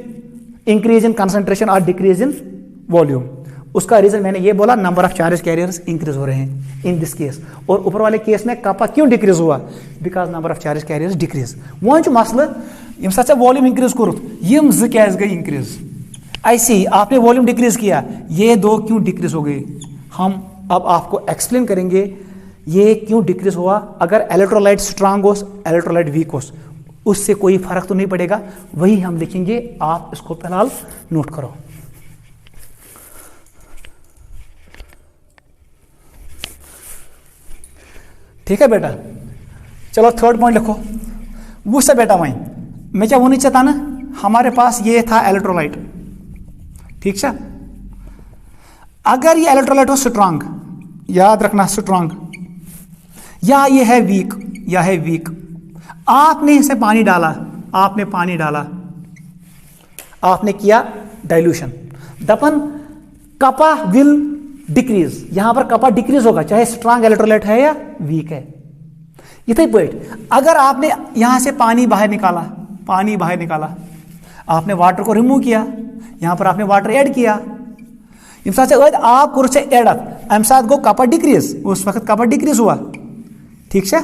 increase in concentration और डिक्रीज इन वॉल्यूम। उसका रीजन मैंने ये बोला, number of charge carriers increase हो रहे हैं इन दिस केस। और ऊपर वाले केस में कपा क्यों डिक्रीज हुआ? Because number of charge carriers decrease. वो मसल यम साथ वॉल्यूम इंक्रीज कोरुत यम क्या गई इंक्रीज। ऐसी आपने वॉल्यूम डिक्रीज किया, ये दो क्यों डिक्रीज हो गई? हम अब आपको एक्सप्लेन करेंगे ये क्यों डिक्रीज हुआ। अगर इलेक्ट्रोलाइट स्ट्रांग हो, इलेक्ट्रोलाइट वीक हो, उससे कोई फर्क तो नहीं पड़ेगा, वही हम लिखेंगे। आप इसको फिलहाल नोट करो। ठीक है बेटा, चलो थर्ड पॉइंट लिखो। वो से बेटा वहीं मैं क्या होनी चाहता ना, हमारे पास ये था इलेक्ट्रोलाइट, ठीक है। अगर ये इलेक्ट्रोलाइट हो स्ट्रांग, याद रखना स्ट्रांग, या ये है वीक, या है वीक, आपने इसे पानी डाला, आपने पानी डाला, आपने किया डाइल्यूशन, दपन कपा विल डिक्रीज। यहां पर कपा डिक्रीज होगा चाहे स्ट्रांग इलेक्ट्रोलाइट है या वीक है। इतने पॉइंट, अगर आपने यहां से पानी बाहर निकाला, पानी बाहर निकाला, आपने वाटर को रिमूव किया, यहां पर आपने वाटर ऐड किया, आप कुछ ऐड अमसाद गो कपा डिक्रीज, उस वक्त कपा डिक्रीज हुआ, ठीक है,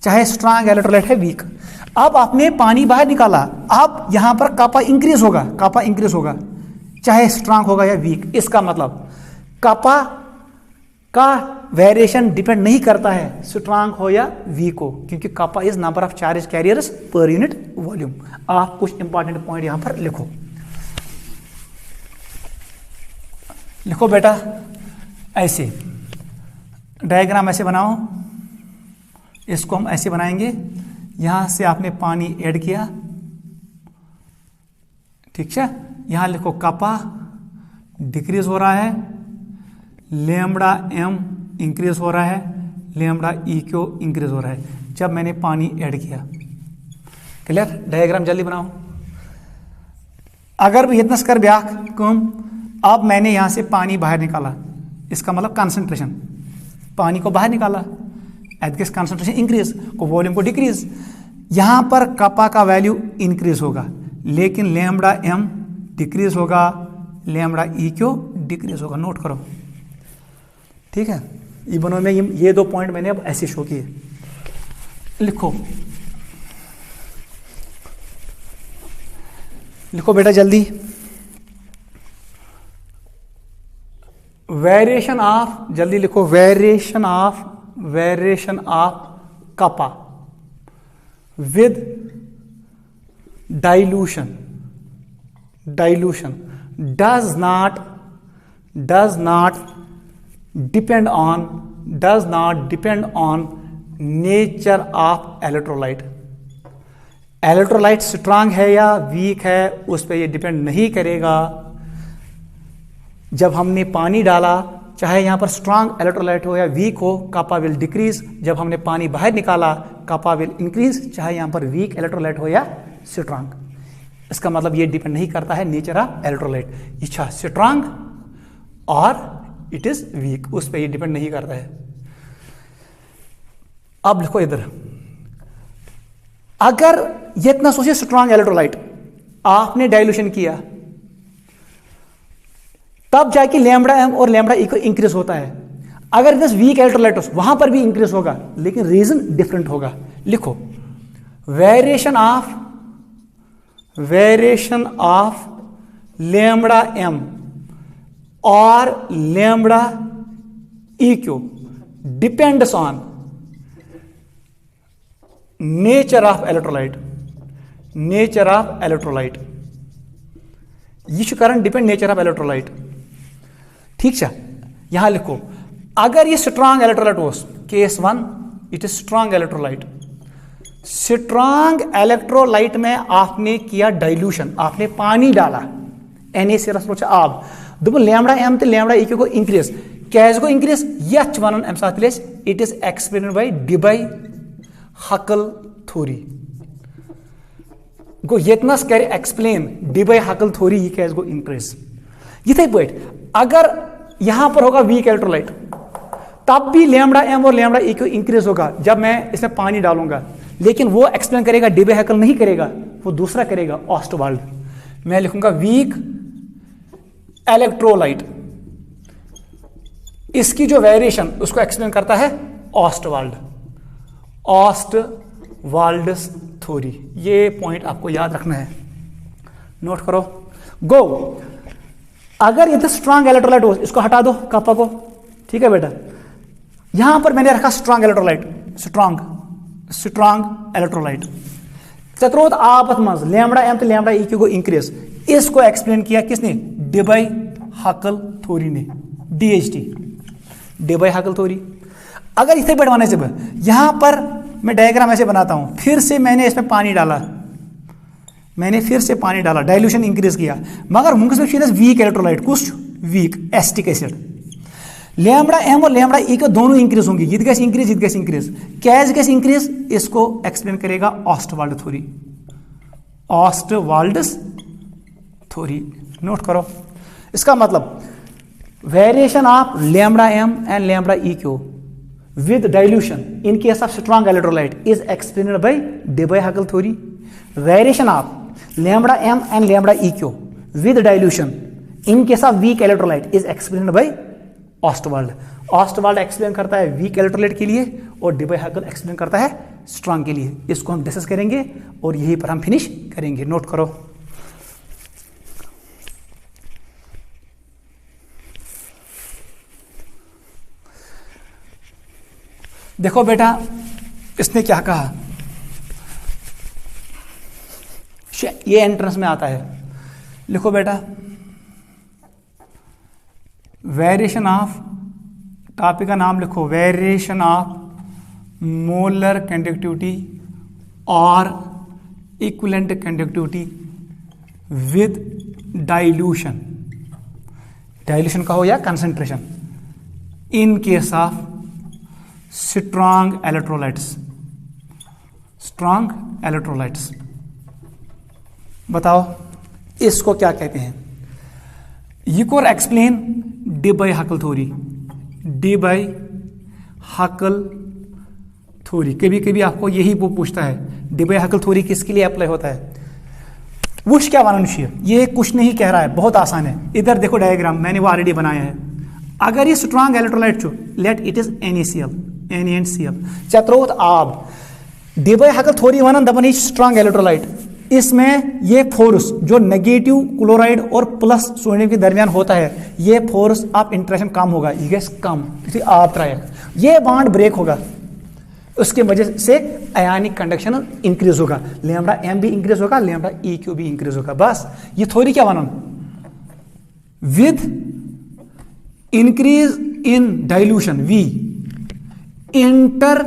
चाहे स्ट्रांग इलेक्ट्रोलाइट है वीक। अब आपने पानी बाहर निकाला, अब यहां पर कपा इंक्रीज होगा, कपा इंक्रीज होगा चाहे स्ट्रांग होगा या वीक। इसका मतलब कपा का वेरिएशन डिपेंड नहीं करता है स्ट्रांग हो या वीक हो, क्योंकि kappa is number of charge carriers per unit volume. आप कुछ इंपॉर्टेंट पॉइंट यहां पर लिखो। लिखो बेटा, ऐसे डायग्राम ऐसे बनाओ, इसको हम ऐसे बनाएंगे। यहां से आपने पानी ऐड किया, ठीक है, यहां लिखो कपा डिक्रीज हो रहा है, लैम्बडा एम इंक्रीज हो रहा है, लैम्बडा ई क्यू इंक्रीज हो रहा है जब मैंने पानी ऐड किया। क्लियर? डायग्राम जल्दी बनाओ। अगर भी इतना कर ब्याक कम, अब मैंने यहां से पानी बाहर निकाला, इसका मतलब कंसंट्रेशन, पानी को बाहर निकाला, एडगेस कंसंट्रेशन इंक्रीज को वॉल्यूम को डिक्रीज। यहां पर कपा का वैल्यू इंक्रीज होगा, लेकिन लैम्बडा एम डिक्रीज होगा, लैम्बडा ई क्यू डिक्रीज होगा। नोट करो, ठीक है। इबनो में ये दो पॉइंट मैंने अब ऐसे शो किए। लिखो, लिखो बेटा जल्दी। वेरिएशन ऑफ, जल्दी लिखो, variation of kappa with dilution does not depend on nature of electrolyte। Electrolyte strong है या वीक है उस पर ये डिपेंड नहीं करेगा। जब हमने पानी डाला, चाहे यहां पर स्ट्रांग इलेक्ट्रोलाइट हो या वीक हो, कपा विल डिक्रीज। जब हमने पानी बाहर निकाला, कपा विल इंक्रीज, चाहे यहां पर वीक इलेक्ट्रोलाइट हो या स्ट्रांग। इसका मतलब ये डिपेंड नहीं करता है नेचर ऑफ इलेक्ट्रोलाइट, इच्छा स्ट्रांग और इट इज वीक, उस पर ये डिपेंड नहीं करता है। अब लिखो इधर, अगर ये इतना सोचिए स्ट्रांग इलेक्ट्रोलाइट आपने डाइल्यूशन किया, तब जाके लैम्बडा एम और लैम्बडा ई को इंक्रीज होता है। अगर दिस वीक इलेक्ट्रोलाइट वहां पर भी इंक्रीज होगा, लेकिन रीजन डिफरेंट होगा। लिखो, वेरिएशन ऑफ लैम्बडा एम और lambda E Q depends on nature of electrolyte. ये current depend nature of electrolyte, ठीक है। यहां लिखो, अगर ये स्ट्रांग इलेक्ट्रोलाइट हो, case 1 it is strong electrolyte. Strong electrolyte में आपने किया डाइल्यूशन, आपने पानी डाला, NaCl आब दोप लैम्बडा एम तो लैम्बडा ई को इंक्रीज, क्या गो इंक्रीज, यह वन अम साथ it is explain by Debye Hückel theory. गो यतनस कर एक्सप्लेन डिबाई-हकल थ्योरी, यह क्या गो इंक्रीज। इथे पे अगर यहां पर होगा वीक इलेक्ट्रोलाइट, तब भी लैम्बडा एम और लैम्बडा ई इंक्रीज होगा जब मैं इसमें पानी डालूंगा, लेकिन वो एक्सप्लेन करेगा डिबाई-हकल नहीं करेगा, वो दूसरा करेगा, ऑस्टवाल्ड। मैं लिखूंगा वीक इलेक्ट्रोलाइट। इसकी जो वेरिएशन उसको एक्सप्लेन करता है ऑस्टवाल्ड्स थ्योरी। ये पॉइंट आपको याद रखना है, नोट करो। गो, अगर ये स्ट्रांग इलेक्ट्रोलाइट हो, इसको हटा दो कप्पा को, ठीक है बेटा। यहां पर मैंने रखा स्ट्रांग इलेक्ट्रोलाइट, स्ट्रांग इलेक्ट्रोलाइट। चतुर्थ आपस मज लैम्बडा एम तो लैम्बडा ई को इंक्रीज, इसको एक्सप्लेन किया किसने? डेबाई हकल थ्योरी ने, DHT, डेबाई हकल थ्योरी। अगर इसे बढ़वाने से यहां पर मैं डायग्राम ऐसे बनाता हूं, फिर से मैंने इसमें पानी डाला, डाइल्यूशन इंक्रीज किया, मगर वीक इलेक्ट्रोलाइट, कुछ weak acetic acid. Lambda M और लैम्बडा ई को दोनों इंक्रीज होंगे, ये गैस इंक्रीज। कैज गैस इंक्रीज, इसको एक्सप्लेन करेगा ऑस्टवाल्ड्स थ्योरी। नोट करो, इसका मतलब variation of lambda M and lambda E Q with dilution in case of strong electrolyte is explained by Debye-Hückel theory. Variation of lambda m and lambda eq with dilution in case of weak electrolyte is explained by Ostwald. Ostwald explain करता है weak electrolyte के लिए और Debye-Hückel explain करता है strong के लिए। इसको हम डिस्कस करेंगे और यहीं पर हम फिनिश करेंगे। नोट करो, देखो बेटा इसने क्या कहा, ये एंट्रेंस में आता है। लिखो बेटा, वेरिएशन ऑफ, टॉपिक का नाम लिखो, वेरिएशन ऑफ मोलर कंडक्टिविटी और equivalent conductivity with dilution, dilution का हो या concentration, in case of strong electrolytes. बताओ इसको क्या कहते हैं? You can explain Debye-Hückel theory, Debye-Hückel theory. कभी कभी आपको यही वो पूछता है Debye-Hückel थ्योरी किसके लिए अप्लाई होता है। वुश क्या बनाना, ये कुछ नहीं कह रहा है, बहुत आसान है। इधर देखो डायग्राम, मैंने वो ऑलरेडी बनाया है। अगर ये स्ट्रांग इलेक्ट्रोलाइट छो, लेट इट इज NaCl, चतुर्थ आब। Debye-Hückel थ्योरी वन दपन स्ट्रांग इलेक्ट्रोलाइट, इसमें ये फोर्स जो नेगेटिव क्लोराइड और प्लस सोडियम के दरमियान होता है, ये फोर्स ऑफ इंटरेक्शन कम होगा, ये गैस कम, आप ट्रायल, ये बॉन्ड ब्रेक होगा, उसके वजह से आयनिक कंडक्शन इंक्रीज होगा, लैम्बडा एम भी इंक्रीज होगा, लैम्बडा ई क्यू भी इंक्रीज होगा। बस ये थ्योरी क्या बना, with increase in dilution we inter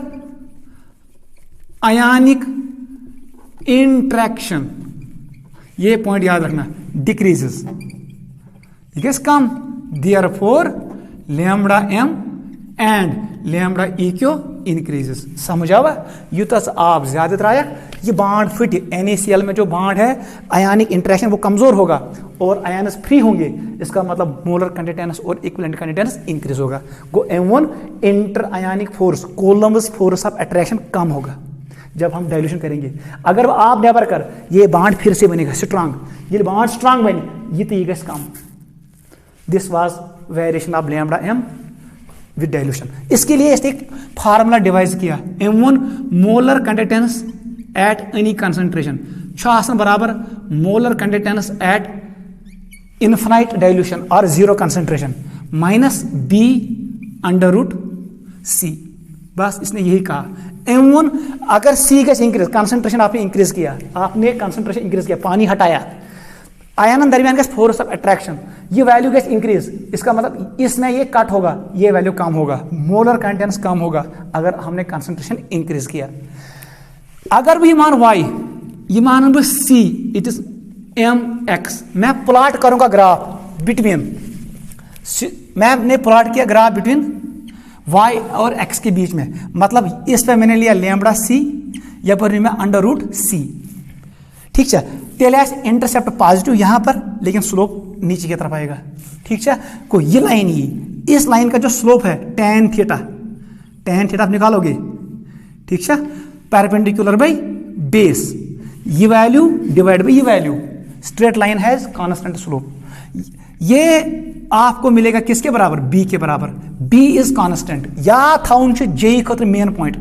ionic interaction, ये पॉइंट याद रखना, डिक्रीजेस, ठीक है, कम, therefore lambda M and lambda E Q increases. समझ आवा, यूतस आप ज्यादा त्रायक, ये बॉन्ड फिट, NaCl में जो बॉन्ड है आयनिक इंट्रैक्शन वो कमजोर होगा और आयनस फ्री होंगे, इसका मतलब मोलर कंडक्टेंस और इक्विवेलेंट कंडक्टेंस इंक्रीज होगा। गो M1 inter ionic force, Coulomb's force of attraction कम होगा जब हम डाइल्यूशन करेंगे। अगर आप नेवर कर, ये बॉन्ड फिर से बनेगा स्ट्रांग, ये बॉन्ड स्ट्रांग बने, ये तो ये कम। This was variation of lambda M with dilution. इसके लिए इसने एक फार्मूला डिवाइस किया, M1 molar conductance at any concentration बराबर molar conductance at infinite dilution और zero concentration minus B under √C। बस इसने यही कहा। M1 अगर C का इंक्रीज, कंसंट्रेशन आपने इंक्रीज किया, आपने कंसंट्रेशन इंक्रीज किया, पानी हटाया, आयन दरमियान का फोर्स ऑफ अट्रैक्शन, ये वैल्यू गैस इंक्रीज, इसका मतलब इसमें ये कट होगा, ये वैल्यू कम होगा, मोलर कंटेंस कम होगा अगर हमने कंसंट्रेशन इंक्रीज किया। अगर भी मान Y, ये मान C, इट इज MX, मैं प्लॉट करूंगा ग्राफ बिटवीन, मैंने प्लॉट किया ग्राफ बिटवीन Y और X के बीच में, मतलब इस पे मैंने लिया लैम्बडा C, या पर मैं अंडर √C, ठीक है। तेल इंटरसेप्ट पॉजिटिव यहां पर, लेकिन स्लोप नीचे की तरफ आएगा, ठीक है। को ये लाइन, ये इस लाइन का जो स्लोप है tan थीटा आप निकालोगे, ठीक है, परपेंडिकुलर बाई बेस, ये वैल्यू डिवाइड बाई ये value, straight line has constant slope. ये आपको मिलेगा किसके बराबर, बी के बराबर। B is constant. याद थवन जे खतर मेन पॉइंट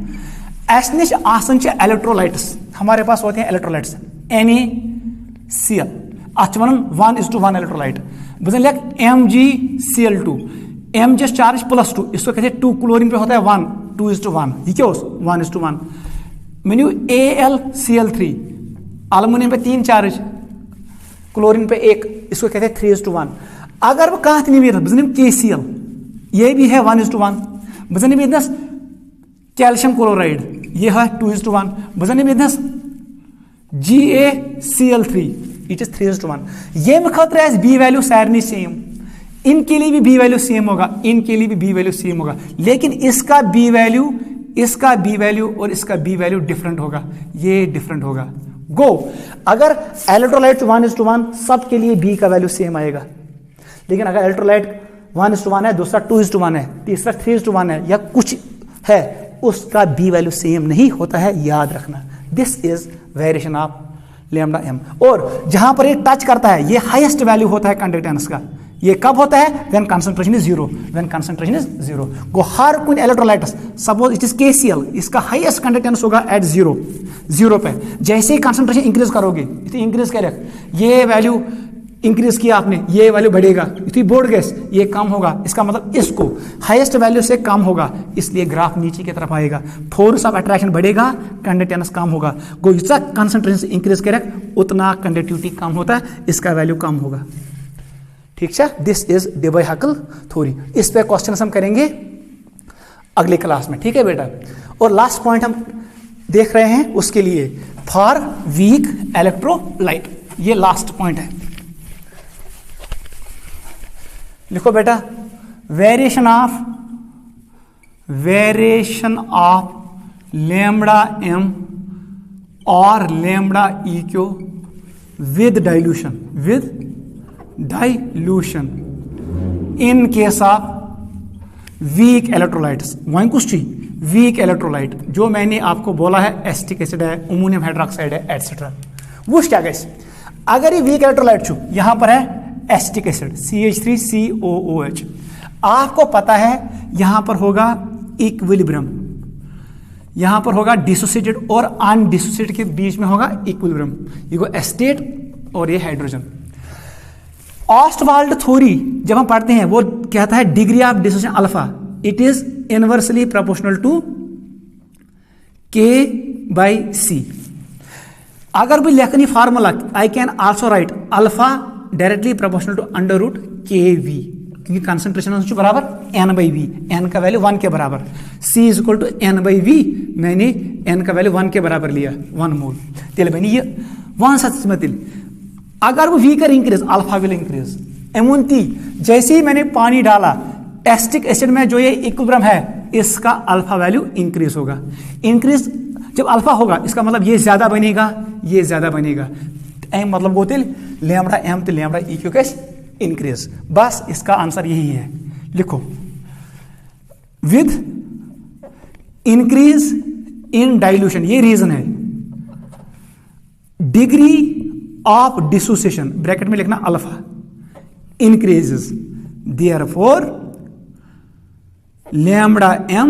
अस नश आसान इलेक्ट्रोलाइट्स, हमारे पास होते हैं इलेक्ट्रोलाइट्स NaCl, अत वन 1:1 इलेक्ट्रोलाइट। बस लिख MgCl2, Mg चार्ज +2, इसको कहते हैं 2, क्लोरीन पे होता है 1, 2:1, ये क्या 1:1। मेन्यू AlCl3, एल्युमिनियम पे 3 चार्ज, क्लोरीन पे 1, इसको कहते हैं 3:1। अगर वह कह निवेद बस निम KCl, ये भी है 1:1। बस निवेद कैल्शियम क्लोराइड, ये है 2:1। बस निवेद GaCl3, इट इज 3:1। ये खतर बी वैल्यू सारे सेम, इनके लिए भी बी वैल्यू सेम होगा, इनके लिए भी बी वैल्यू सेम होगा, लेकिन इसका बी वैल्यू और इसका बी वैल्यू डिफरेंट होगा, ये डिफरेंट होगा। गो अगर इलेक्ट्रोलाइट 1:1 सबके लिए बी का वैल्यू सेम आएगा, लेकिन अगर इलेक्ट्रोलाइट 1:1 है, दूसरा 2:1 है, तीसरा 3:1 है, या कुछ है, उसका बी वैल्यू सेम नहीं होता है, याद रखना। This is variation of lambda m। और जहां पर ये टच करता है, ये हाईएस्ट वैल्यू होता है कंडक्टेंस का। ये कब होता है, when concentration is 0, when concentration is 0। गो हर कोई electrolytes, suppose it is KCl, इसका हाईएस्ट कंडक्टेंस होगा एट 0 पे। जैसे ही कंसंट्रेशन इंक्रीज करोगे, इंक्रीज करे, ये वैल्यू इंक्रीज किया आपने, ये वैल्यू बढ़ेगा, इतनी बोर्ड गैस ये कम होगा, इसका मतलब इसको हाईएस्ट वैल्यू से कम होगा, इसलिए ग्राफ नीचे की तरफ आएगा। फोर्स ऑफ अट्रैक्शन बढ़ेगा, कंडक्टेंस कम होगा। गो जितना कंसंट्रेशन इंक्रीज करे उतना कंडक्टिविटी कम होता है, इसका वैल्यू कम होगा। ठीक है, this is Debye Hückel theory. इस पे क्वेश्चन हम करेंगे अगले क्लास में, ठीक है बेटा। और लास्ट पॉइंट हम देख रहे हैं उसके लिए, फॉर वीक इलेक्ट्रोलाइट, ये लास्ट पॉइंट है। लिखो बेटा, वेरिएशन ऑफ लैम्डा m और lambda eq with dilution in case of weak electrolytes. वहीं कुछ चीज वीक इलेक्ट्रोलाइट जो मैंने आपको बोला है, एसिटिक एसिड है, अमोनियम हाइड्रोक्साइड है, एटसेट्रा। वो क्या गैस, अगर ये वीक इलेक्ट्रोलाइट छू, यहां पर है एसिटिक एसिड CH3COOH, आपको पता है यहां पर होगा इक्विलिब्रियम, यहां पर होगा डिसोसिएटेड और अनडिसोसिएटेड के बीच में होगा इक्विलिब्रियम, ये एस्टेट और ये हाइड्रोजन। ऑस्टवाल्ड थ्योरी जब हम पढ़ते हैं, वो कहता है degree of dissociation alpha, it is inversely proportional to K/C। अगर भी लिखनी formula, I can also write alpha directly proportional to √KV, क्योंकि कंसंट्रेशन बराबर N/V, N का वैल्यू 1 के बराबर, C = N/V, मैंने N का वैल्यू 1 के बराबर लिया, 1 मोल। तेल बनी ये 1 सच में तिल, अगर वो weaker increase, alpha will increase. एमुनती जैसे ही मैंने पानी डाला, एसिटिक एसिड में जो ये इक्विलिब्रियम है, इसका अल्फा वैल्यू इंक्रीज होगा। इंक्रीज जब अल्फा होगा, इसका मतलब ये ज्यादा बनेगा, ये ज्यादा बनेगा, मतलब वो लैम्डा m तो लैम्डा eq कैसे इंक्रीज। बस इसका आंसर यही है, लिखो विद इंक्रीज इन डाइल्यूशन, ये रीजन है। डिग्री ऑफ डिसोसिएशन ब्रैकेट में लिखना alpha increases, therefore lambda m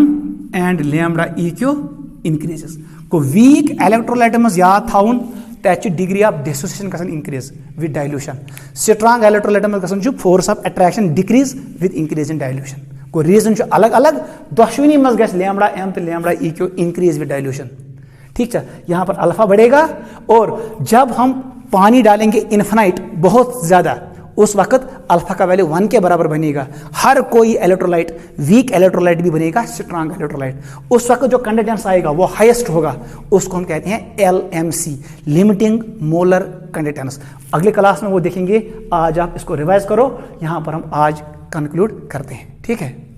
and lambda eq increases. को वीक इलेक्ट्रोलाइट में याद थाउन, तत डिग्री ऑफ डिसोसिएशन गसन increase with dilution. Strong electrolyte में गसन force of attraction decrease with increase in dilution. को रीजन अलग अलग, दोशवनी मज गस लैम्डा m तो lambda eq increase with dilution. ठीक है, यहां पर अल्फा बढ़ेगा, और जब हम पानी डालेंगे इन्फिनाइट बहुत ज्यादा, उस वक्त अल्फा का वैल्यू 1 के बराबर बनेगा। हर कोई इलेक्ट्रोलाइट वीक इलेक्ट्रोलाइट भी बनेगा स्ट्रांग इलेक्ट्रोलाइट, उस वक्त जो कंडक्टेंस आएगा वो हाईएस्ट होगा, उसको हम कहते हैं LMC, लिमिटिंग मोलर कंडक्टेंस। अगले क्लास में वो देखेंगे, आज आप इसको रिवाइज करो, यहां पर हम आज कंक्लूड करते हैं। ठीक है।